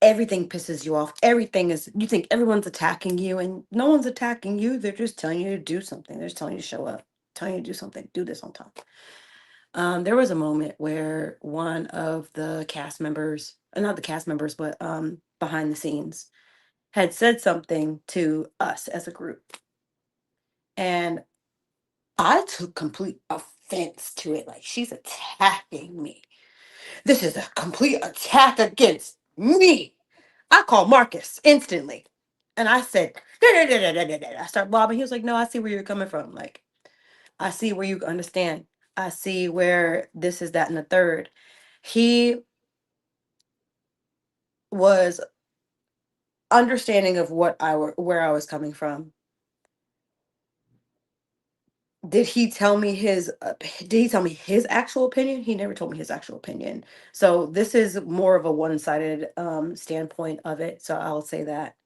Everything pisses you off. You think everyone's attacking you, and no one's attacking you. They're just telling you to do something. They're just telling you to show up, telling you to do something, do this on time. There was a moment where one of the cast members, not the cast members, but behind the scenes, had said something to us as a group. And I took complete offense to it. Like, she's attacking me. This is a complete attack against me. I called Marcus instantly. And I said, "Da, da, da, da, da, da, da." I started blabbing. He was like, no, I see where you're coming from. Like, I see where you understand. I see where this is, that, and the third. He was understanding of where I was coming from. Did he tell me his actual opinion? He never told me his actual opinion. So this is more of a one-sided standpoint of it. So I'll say that.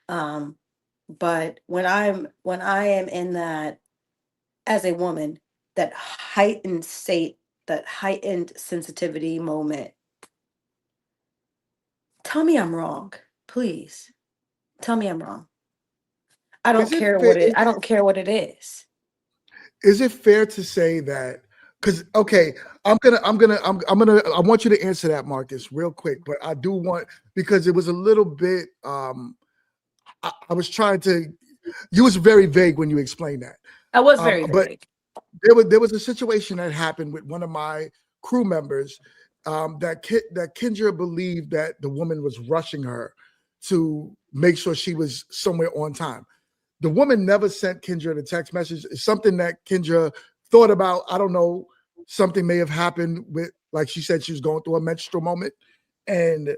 But when I am in that, as a woman, that heightened state, that heightened sensitivity moment, tell me I'm wrong. Please. Tell me I'm wrong. I don't
Is it
care
fair?
I don't care what it is.
Is it fair to say that? Because okay, I want you to answer that, Marcus, real quick. But I do want, because it was a little bit. I was trying to. You was very vague when you explained that.
I was very
But
vague.
there was a situation that happened with one of my crew members that Kendra believed that the woman was rushing her to make sure she was somewhere on time. The woman never sent Kendra the text message. It's something that Kendra thought about. I don't know. Something may have happened with, like she said, she was going through a menstrual moment, and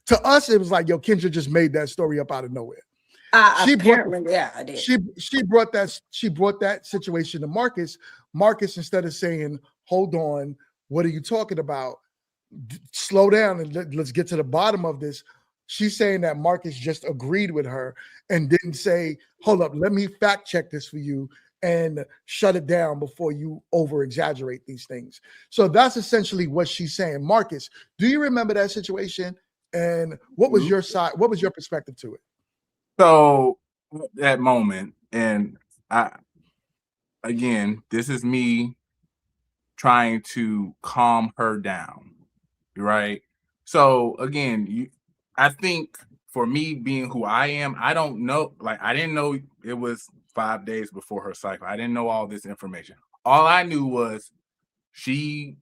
to us it was like, yo, Kendra just made that story up out of nowhere.
Apparently, yeah, I did.
She brought that situation to Marcus. Marcus, instead of saying, "Hold on, what are you talking about? Slow down and let's get to the bottom of this." She's saying that Marcus just agreed with her and didn't say, "Hold up, let me fact check this for you and shut it down before you over exaggerate these things." So that's essentially what she's saying. Marcus, do you remember that situation? And what was your side? What was your perspective to it?
So that moment, and again, this is me trying to calm her down, right? So again, I think for me being who I am, I don't know, like I didn't know it was 5 days before her cycle. I didn't know all this information. All I knew was she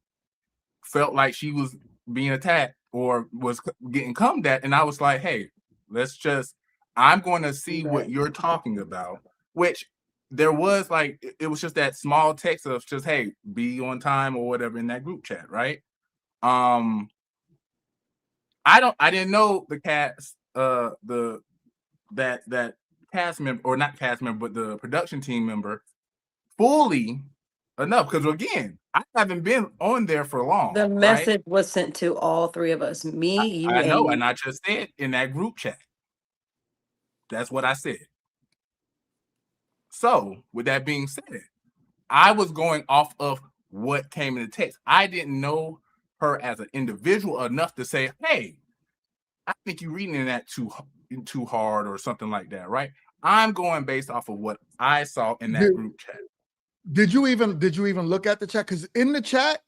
felt like she was being attacked or was getting come at, and I was like, hey, I'm going to see what you're talking about, which there was like, it was just that small text of just, hey, be on time or whatever in that group chat, right? I didn't know the cast, that cast member, or not cast member, but the production team member fully enough, because again, I haven't been on there for long.
The message was sent to all three of us, me, you,
I know,
and
and I just said in that group chat. That's what I said. So, with that being said, I was going off of what came in the text. I didn't know her as an individual enough to say, hey, I think you're reading that too hard or something like that, right? I'm going based off of what I saw in that group chat.
Did you even look at the chat? Because in the chat,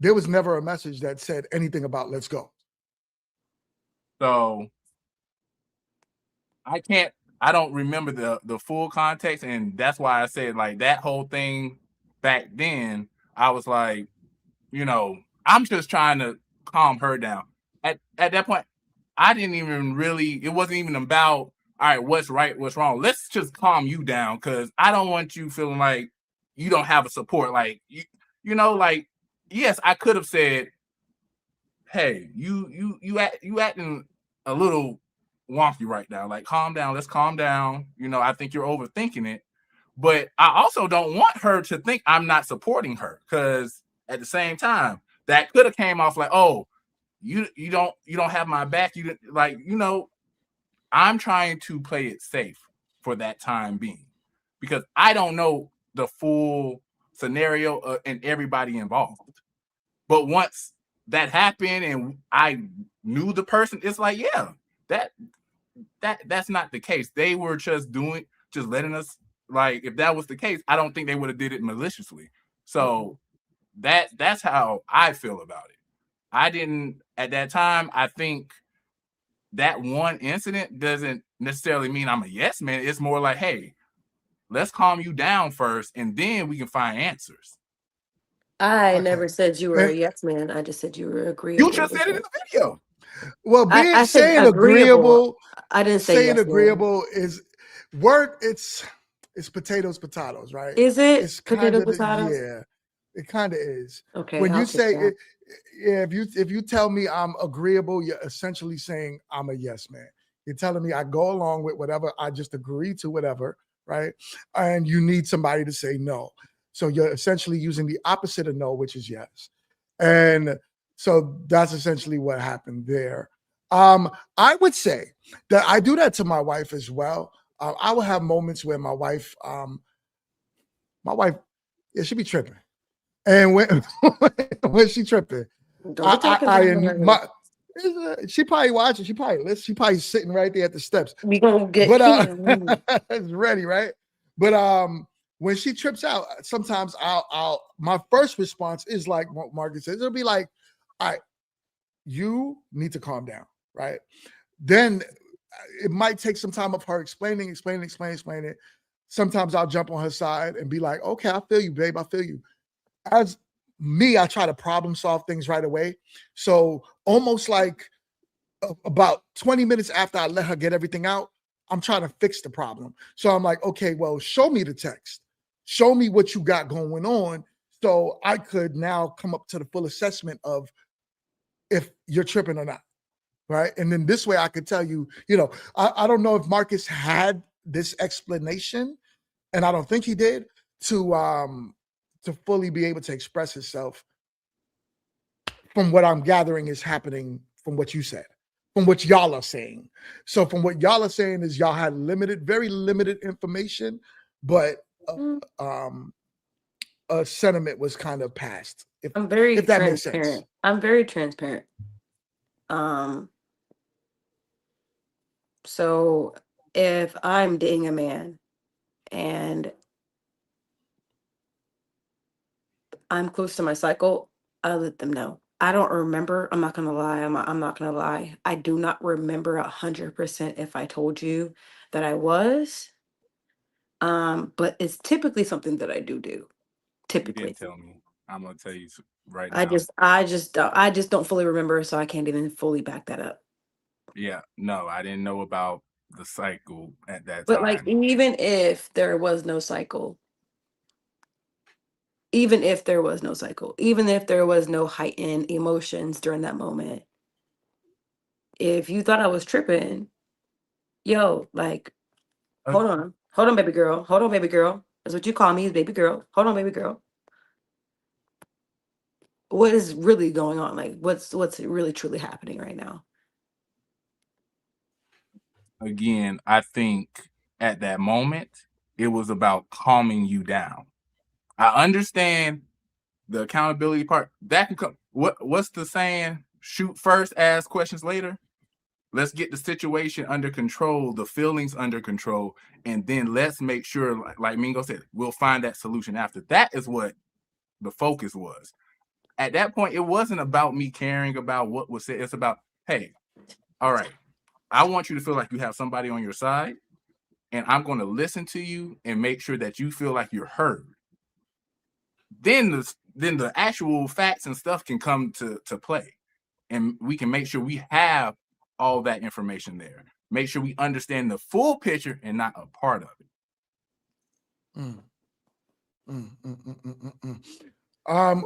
there was never a message that said anything about let's go.
So I don't remember the full context, and that's why I said, like, that whole thing back then, I was like, I'm just trying to calm her down. At that point, I didn't even really, it wasn't even about, all right, what's right, what's wrong. Let's just calm you down, because I don't want you feeling like you don't have a support. Like, like, yes, I could have said, hey, you acting a little wonky right now. Like, calm down. Let's calm down. I think you're overthinking it. But I also don't want her to think I'm not supporting her, because at the same time, that could have came off like, oh, you don't have my back. You didn't, like, I'm trying to play it safe for that time being, because I don't know the full scenario and everybody involved. But once that happened and I knew the person, it's like, yeah, that's not the case. They were just letting us, like, if that was the case, I don't think they would have did it maliciously. So that's how I feel about it. I didn't at that time. I think that one incident doesn't necessarily mean I'm a yes man. It's more like, hey, let's calm you down first, and then we can find answers.
I
Okay.
never said you were a
And
yes man. I just said you were agreeable.
You just said it in the video.
well,
I said
saying
agreeable.
agreeable,
I didn't say
saying
yes man.
agreeable is word. It's potatoes, right?
Is it
It's
potato
kind of
potatoes?
yeah. It kind of is.
Okay,
When
I'll
you
take
say
that.
it, yeah, if you tell me I'm agreeable, you're essentially saying I'm a yes man. You're telling me I go along with whatever, I just agree to whatever, right? And you need somebody to say no. So you're essentially using the opposite of no, which is yes. And so that's essentially what happened there. I would say that I do that to my wife as well. I will have moments where my wife, yeah, she be tripping. And when she tripping,
Don't be talking
she probably watching, she probably listen, she probably sitting right there at the steps.
We gonna get
it's ready, right? But when she trips out, sometimes I'll my first response is like what Margaret says, it'll be like, all right, you need to calm down, right? Then it might take some time of her explaining. Sometimes I'll jump on her side and be like, okay, I feel you, babe. I feel you. As me, I try to problem solve things right away. So almost like about 20 minutes after I let her get everything out, I'm trying to fix the problem. So I'm like, okay, well, show me the text. Show me what you got going on so I could now come up to the full assessment of if you're tripping or not. Right. And then this way I could tell you, I don't know if Marcus had this explanation, and I don't think he did, to fully be able to express himself from what I'm gathering is happening from what you said, from what y'all are saying. So from what y'all are saying is y'all had very limited information, but a sentiment was kind of passed.
I'm very
if that makes sense.
transparent. I'm very transparent. So if I'm dating a man and I'm close to my cycle, I let them know. I don't remember. I'm not gonna lie. I'm not gonna lie. I do not remember 100% if I told you that I was. But it's typically something that I do.
You
Typically,
didn't tell me. I'm gonna tell you right
I
now.
I just don't fully remember, so I can't even fully back that up.
Yeah, no, I didn't know about the cycle at that
But
time.
like, even if there was no cycle, even if there was no heightened emotions during that moment, if you thought I was tripping, yo, like, hold on, baby girl, that's what you call me, is baby girl. Hold on, baby girl. What is really going on? Like, what's really truly happening right now?
Again, I think at that moment it was about calming you down. I understand the accountability part. That can come. What's the saying? Shoot first, ask questions later. Let's get the situation under control, the feelings under control, and then let's make sure, like Mingo said, we'll find that solution after. That is what the focus was. At that point, it wasn't about me caring about what was said. It's about, hey, all right, I want you to feel like you have somebody on your side, and I'm going to listen to you and make sure that you feel like you're heard. Then the actual facts and stuff can come to play, and we can make sure we have all that information there. Make sure we understand the full picture and not a part of it.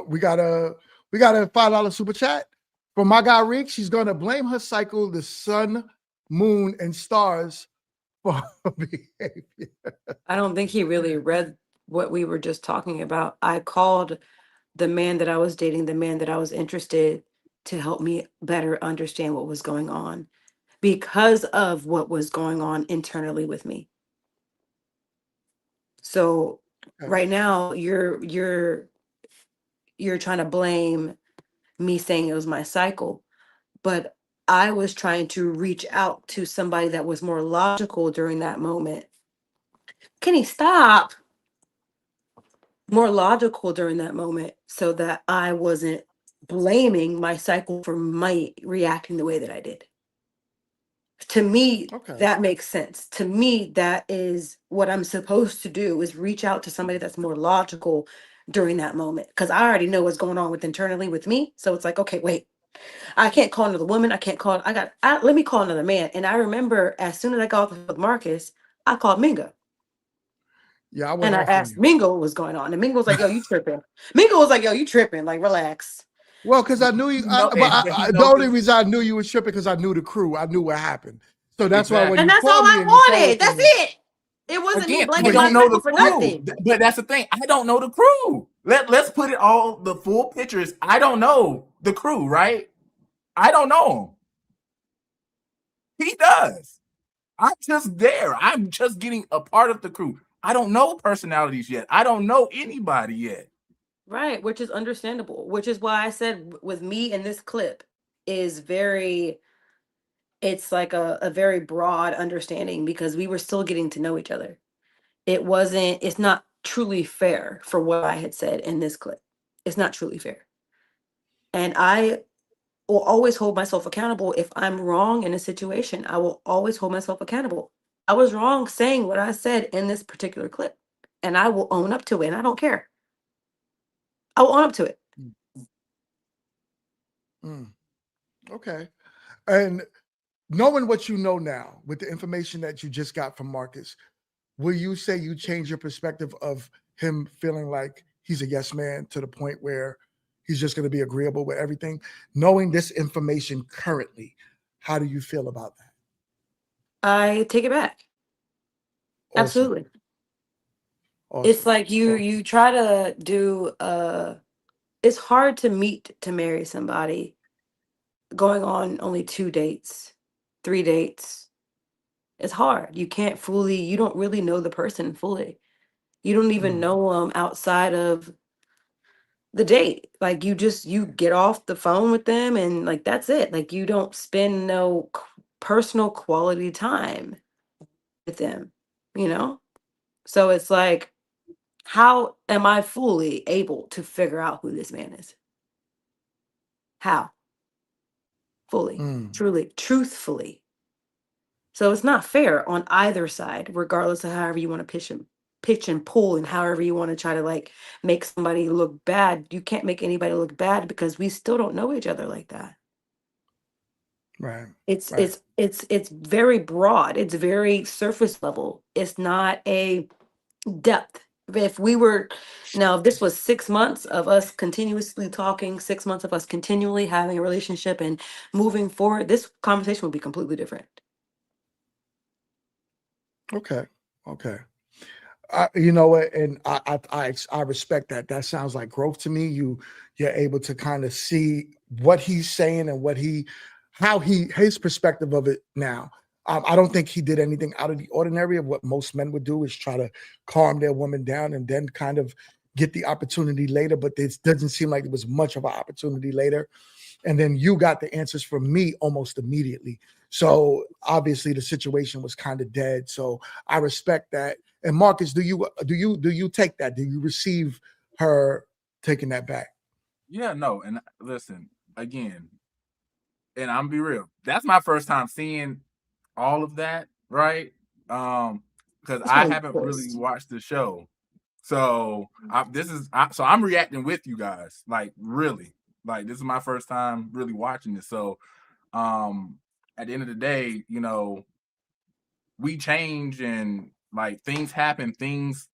We got a $5 super chat from my guy Rick. She's gonna blame her cycle, the sun, moon, and stars for her behavior.
I don't think he really read what we were just talking about. I called the man that I was dating, the man that I was interested, to help me better understand what was going on because of what was going on internally with me. So right now you're trying to blame me saying it was my cycle, but I was trying to reach out to somebody that was more logical during that moment. Kenny, stop. more logical during that moment so that I wasn't blaming my cycle for my reacting the way that I did. To me, that makes sense. To me, that is what I'm supposed to do, is reach out to somebody that's more logical during that moment. Because I already know what's going on with internally with me. So it's like, okay, wait, I can't call another woman. I can't call, let me call another man. And I remember as soon as I got off with Marcus, I called Mingo.
Yeah, I went
And I
off on
asked
you.
Mingo what was going on. And Mingo was like, yo, you tripping. Mingo was like, yo, you tripping. Like, relax.
Well, because I knew you, the only reason I knew you was tripping because I knew the crew. I knew what happened. So that's why when
And
you
that's all
called me
I
and you told
wanted. That's
me,
it. It wasn't me
Again, I
blaming
don't
my
know the
cycle for
crew,
nothing.
but that's the thing. I don't know the crew. Let's put it all the full pictures. I don't know the crew, right? I don't know him. He does. I'm just there. I'm just getting a part of the crew. I don't know personalities yet. I don't know anybody yet.
Right, which is understandable. Which is why I said with me in this clip is very, it's like a very broad understanding because we were still getting to know each other. It's not truly fair for what I had said in this clip. It's not truly fair. And I will always hold myself accountable if I'm wrong in a situation. I will always hold myself accountable. I was wrong saying what I said in this particular clip, and I will own up to it, and I don't care. I will own up to it.
Okay. And knowing what you know now with the information that you just got from Marcus, will you say you change your perspective of him feeling like he's a yes man to the point where he's just going to be agreeable with everything? Knowing this information currently, how do you feel about that?
I take it back.
Awesome.
Absolutely.
Awesome.
It's like you try to do it's hard to meet to marry somebody going on only 2 dates, 3 dates. It's hard. You don't really know the person fully. You don't even know them outside of the date. Like you get off the phone with them and like that's it. Like you don't spend no personal quality time with them, you know? So it's like, how am I fully able to figure out who this man is? How? Fully, truly, truthfully. So it's not fair on either side, regardless of however you want to pitch and pull, and however you want to try to like make somebody look bad. You can't make anybody look bad because we still don't know each other like that.
Right.
It's very broad. It's very surface level. It's not a depth. If this was 6 months of us continuously talking, 6 months of us continually having a relationship and moving forward, this conversation would be completely different.
Okay. You know what, and I respect that. That sounds like growth to me. You're able to kind of see what he's saying and his perspective of it now. I don't think he did anything out of the ordinary of what most men would do, is try to calm their woman down and then kind of get the opportunity later. But this doesn't seem like there was much of an opportunity later. And then you got the answers from me almost immediately. So obviously the situation was kind of dead. So I respect that. And Marcus, do you take that? Do you receive her taking that back?
Yeah, no. And listen, again, and I'm be real, that's my first time seeing all of that, right? Because I haven't really watched the show. So I'm reacting with you guys, like really. Like this is my first time really watching this. So at the end of the day, you know, we change and like things happen, things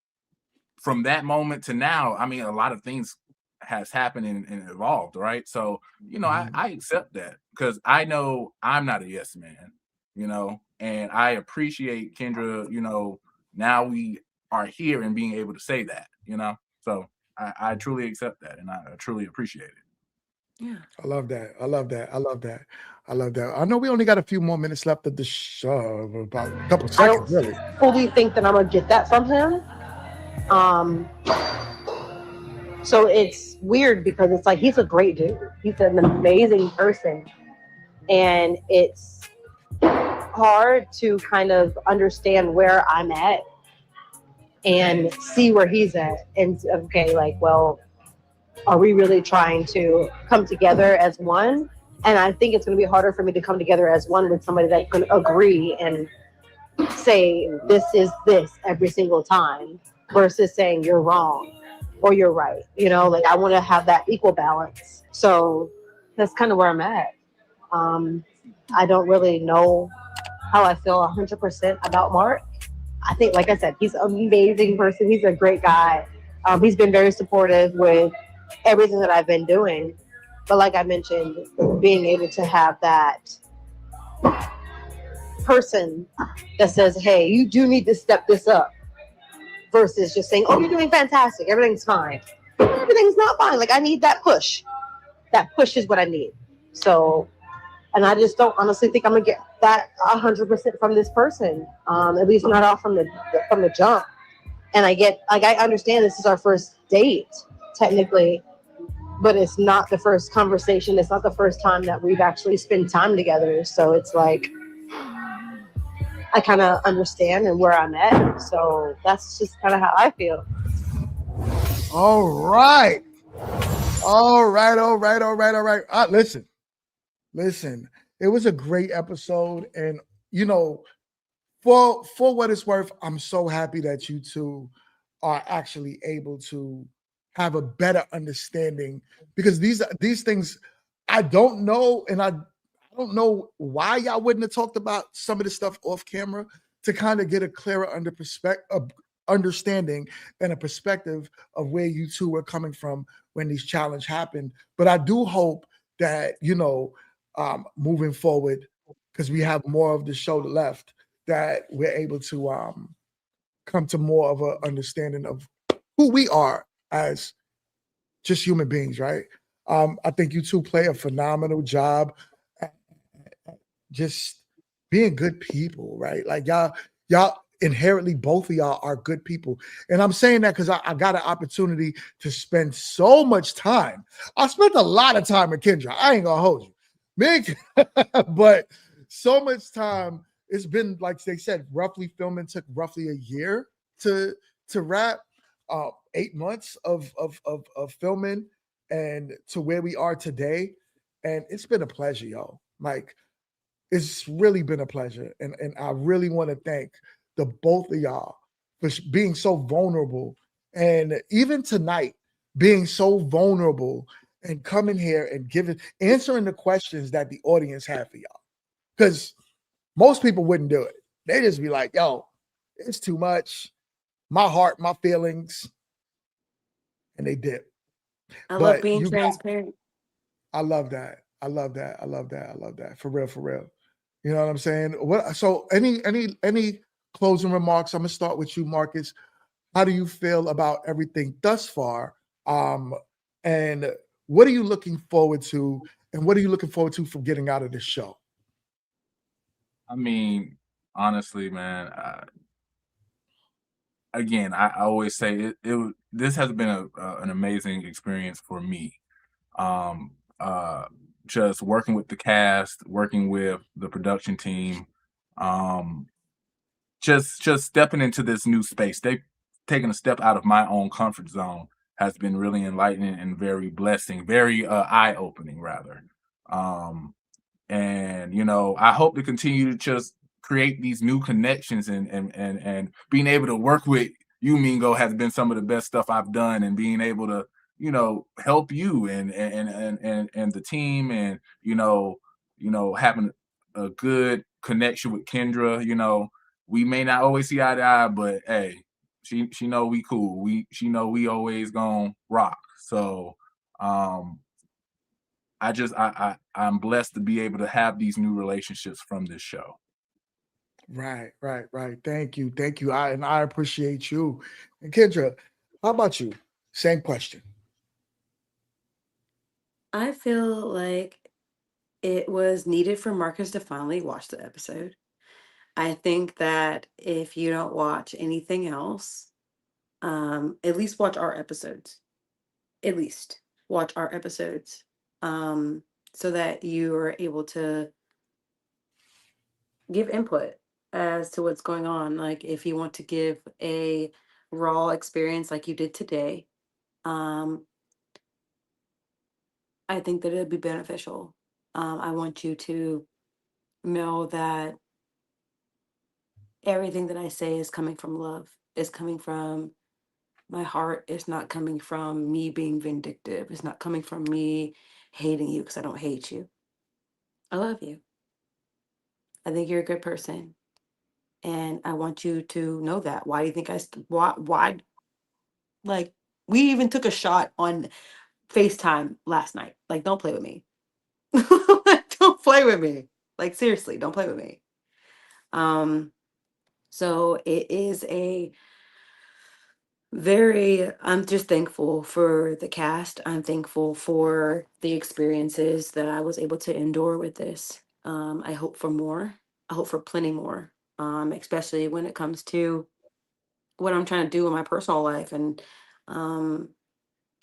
from that moment to now. I mean, a lot of things has happened and evolved, right? So, you know, I accept that because I know I'm not a yes man, you know, and I appreciate Kendra, you know, now we are here and being able to say that, you know. So I truly accept that and I truly appreciate it.
Yeah.
I love that. I know we only got a few more minutes left of the show, about a couple seconds, really.
I don't fully think that I'm gonna get that from him. So it's weird because it's like he's a great dude. He's an amazing person. And it's hard to kind of understand where I'm at and see where he's at. And okay, like, well, are we really trying to come together as one? And I think it's going to be harder for me to come together as one with somebody that can agree and say this is this every single time versus saying you're wrong or you're right. You know, like I want to have that equal balance. So that's kind of where I'm at. I don't really know how I feel 100% about Mark. I think, like I said, he's an amazing person. He's a great guy. He's been very supportive with everything that I've been doing. But like I mentioned, being able to have that person that says, hey, you do need to step this up versus just saying, oh, you're doing fantastic. Everything's fine. Everything's not fine. Like I need that push. That push is what I need. So, and I just don't honestly think I'm gonna get that 100% from this person. At least not off from the jump. And I get, like, I understand this is our first date, technically, but it's not the first conversation. It's not the first time that we've actually spent time together. So it's like, I kind of understand and where I'm at. So that's just kind of how I feel.
All right. All right. Listen. It was a great episode. And, you know, for what it's worth, I'm so happy that you two are actually able to have a better understanding, because these things I don't know, and I don't know why y'all wouldn't have talked about some of the stuff off camera to kind of get a clearer understanding and a perspective of where you two were coming from when these challenges happened. But I do hope that, you know, moving forward, because we have more of the show left, that we're able to come to more of an understanding of who we are as just human beings, right? I think you two play a phenomenal job at just being good people, right? Like y'all inherently, both of y'all are good people. And I'm saying that because I got an opportunity to spend so much time. I spent a lot of time with Kendra. I ain't gonna hold you. Big, but so much time. It's been, like they said, roughly filming took roughly a year to wrap. 8 months of filming and to where we are today. And it's been a pleasure, y'all. Like, it's really been a pleasure. And I really want to thank the both of y'all for being so vulnerable. And even tonight, being so vulnerable and coming here and answering the questions that the audience had for y'all. Because most people wouldn't do it. They just be like, yo, it's too much. My heart, my feelings. And they dip.
I love being transparent.
I love that. For real. You know what I'm saying? So any closing remarks? I'm gonna start with you, Marcus. How do you feel about everything thus far? And what are you looking forward to? And what are you looking forward to from getting out of this show?
I mean, honestly, man, again, I always say this has been an amazing experience for me. Just working with the cast, working with the production team, just stepping into this new space. They've taken a step out of my own comfort zone has been really enlightening and very blessing, very eye-opening rather. And you know, I hope to continue to just create these new connections and being able to work with you, Mingo, has been some of the best stuff I've done, and being able to, you know, help you and the team, and you know, having a good connection with Kendra. You know, we may not always see eye to eye, but hey, she know we cool. She know we always gonna rock. So I'm blessed to be able to have these new relationships from this show.
Right. Thank you. I appreciate you. And Kendra, how about you? Same question.
I feel like it was needed for Marcus to finally watch the episode. I think that if you don't watch anything else, at least watch our episodes. At least watch our episodes, so that you are able to give input as to what's going on. Like if you want to give a raw experience like you did today, I think that it'd be beneficial. I want you to know that everything that I say is coming from love, is coming from my heart. It's not coming from me being vindictive. It's not coming from me hating you because I don't hate you. I love you. I think you're a good person. And I want you to know that. Why do you think why like we even took a shot on FaceTime last night. Like, don't play with me. Don't play with me. Like, seriously, don't play with me. So it is I'm just thankful for the cast. I'm thankful for the experiences that I was able to endure with this. I hope for more. I hope for plenty more. Especially when it comes to what I'm trying to do in my personal life. And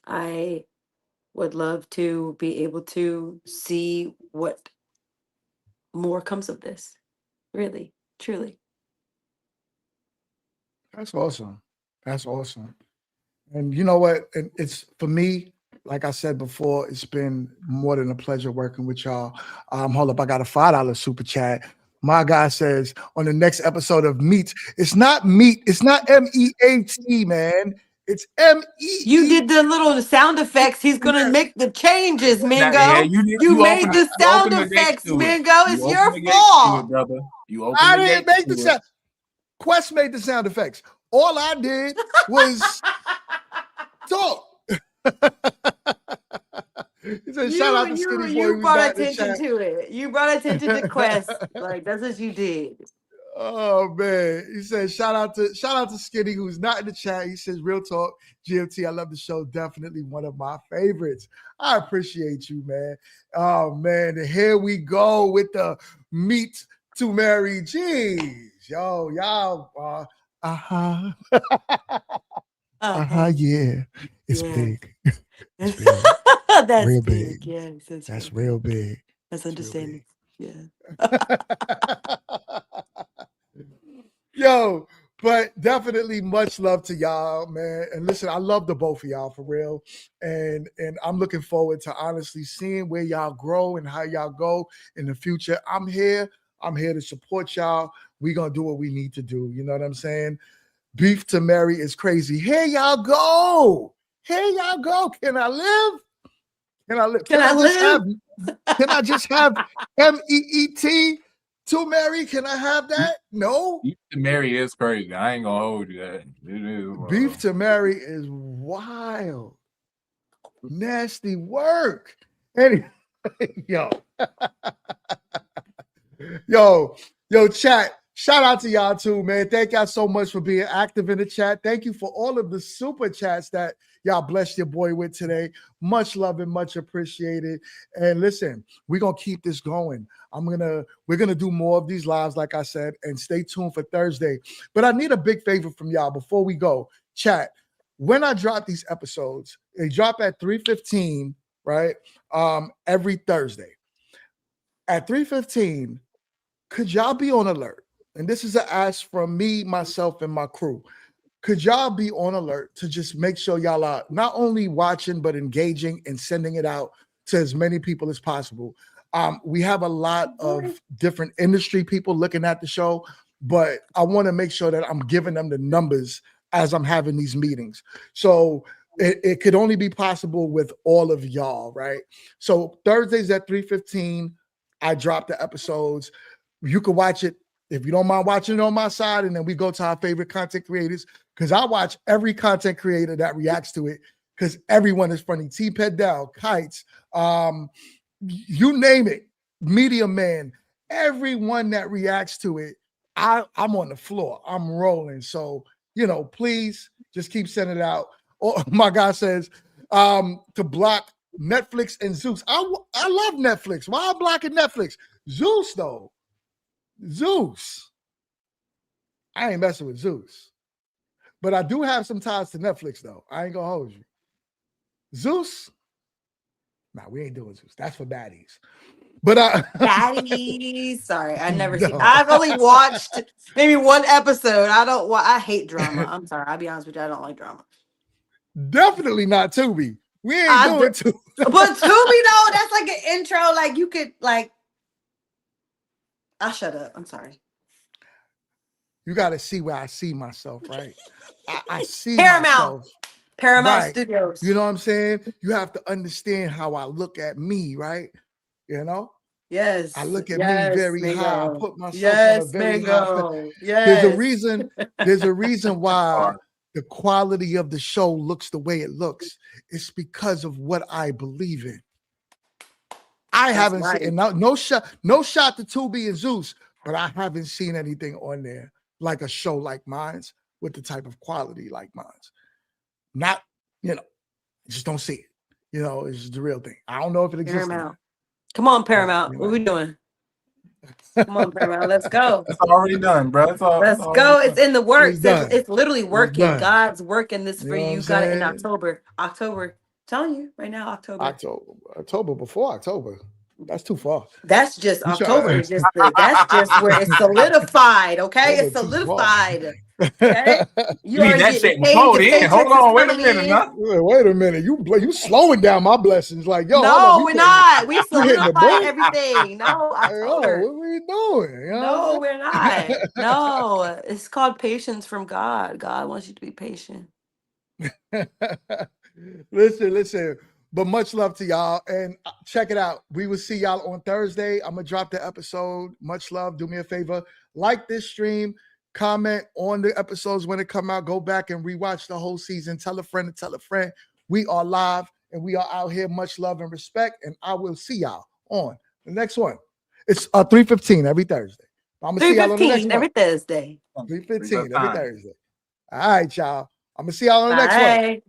I would love to be able to see what more comes of this. Really, truly.
That's awesome. That's awesome. And you know what? And it's for me, like I said before, it's been more than a pleasure working with y'all. Hold up, I got a $5 super chat. My guy says on the next episode of Meet, it's not meat, it's not MEAT, man. It's MEE.
You did the little sound effects. He's gonna make the changes, Mingo.
Yeah,
You made the sound effects, Mingo. It's your fault.
brother. You opened
I
the
didn't
gate
make the
to
sound. Quest made the sound effects. All I did was talk. He said, shout out to Skinny Boy.
You brought attention to it. You brought attention to Quest. Like, that's what you did.
Oh man. He said, shout out to Skinny, who's not in the chat. He says, real talk, GMT, I love the show. Definitely one of my favorites. I appreciate you, man. Oh man. And here we go with the Meet2Marry. Jeez. Yo, y'all yeah. It's big. It's big.
That's
real
big.
big.
Yes,
That's real big.
That's understanding. Yeah.
Yo, but definitely much love to y'all, man. And listen, I love the both of y'all for real. And I'm looking forward to honestly seeing where y'all grow and how y'all go in the future. I'm here to support y'all. We're gonna do what we need to do. You know what I'm saying? Beef2Marry is crazy. Here y'all go. Here y'all go. Can I live? Can I live? Can I just have MEET? To Mary, can I have that? No.
Beef2Marry is crazy. I ain't gonna hold you that. It is.
Beef2Marry is wild. Nasty work. Anyway, yo, chat. Shout out to y'all too, man. Thank y'all so much for being active in the chat. Thank you for all of the super chats that y'all blessed your boy with today. Much love and much appreciated. And listen, we're gonna keep this going. We're gonna do more of these lives, like I said, and stay tuned for Thursday. But I need a big favor from y'all before we go. Chat. When I drop these episodes, they drop at 3:15, right? Every Thursday. At 3:15, could y'all be on alert? And this is an ask from me, myself, and my crew. Could y'all be on alert to just make sure y'all are not only watching, but engaging and sending it out to as many people as possible? We have a lot of different industry people looking at the show, but I want to make sure that I'm giving them the numbers as I'm having these meetings. So it could only be possible with all of y'all, right? So Thursdays at 3:15, I drop the episodes. You can watch it if you don't mind watching it on my side, and then we go to our favorite content creators, because I watch every content creator that reacts to it, because everyone is funny. T-Pedal, Kites, you name it, Media Man, everyone that reacts to it, I'm on the floor. I'm rolling. So, please just keep sending it out. Oh, my guy says to block Netflix and Zeus. I love Netflix. Why am I blocking Netflix? Zeus, though. Zeus. I ain't messing with Zeus. But I do have some ties to Netflix, though. I ain't gonna hold you. Zeus, Nah, we ain't doing Zeus. That's for baddies. But
Daddy, sorry, I never seen.
No.
I've only watched maybe one episode. I hate drama. I'm sorry. I'll be honest with you. I don't like drama.
Definitely not Tubi. We ain't doing Tubi.
But Tubi, though, that's like an intro. Like you could like. I'll shut up. I'm sorry.
You got to see where I see myself, right? I see
Paramount
right.
Studios.
You know what I'm saying? You have to understand how I look at me, right? You know?
Yes.
I look at me very high. I put myself on a very high.
Yes.
There's a reason why the quality of the show looks the way it looks. It's because of what I believe in. I haven't seen no shot to Tubi and Zeus, but I haven't seen anything on there like a show like mine's with the type of quality like mine's. Not, just don't see it. It's the real thing. I don't know if it exists.
Paramount. Come on, Paramount. What are we doing? Come on, Paramount. Let's go.
It's already done, bro.
Let's go. It's in the works. It's literally working.
Done.
God's working this for you. Got it in
saying?
October. October. Telling you right now, October.
October before October. That's too far.
That's just October. That's just where it's solidified. Okay, it's solidified. Okay, you
need that shit in. Hold on, wait a minute. Now.
Wait a minute. You slowing down my blessings? Like
no, we're not. We solidify everything. No, October.
What are we doing?
No, we're not. No, it's called patience from God. God wants you to be patient.
Listen. But much love to y'all. And check it out. We will see y'all on Thursday. I'm going to drop the episode. Much love. Do me a favor. Like this stream. Comment on the episodes when it come out. Go back and rewatch the whole season. Tell a friend to tell a friend. We are live and we are out here. Much love and respect. And I will see y'all on the next one. It's 3:15 every Thursday. I'm going to see y'all on the next one.
Every Thursday.
3:15 every Thursday. All right, y'all. I'm going to see y'all on the next one.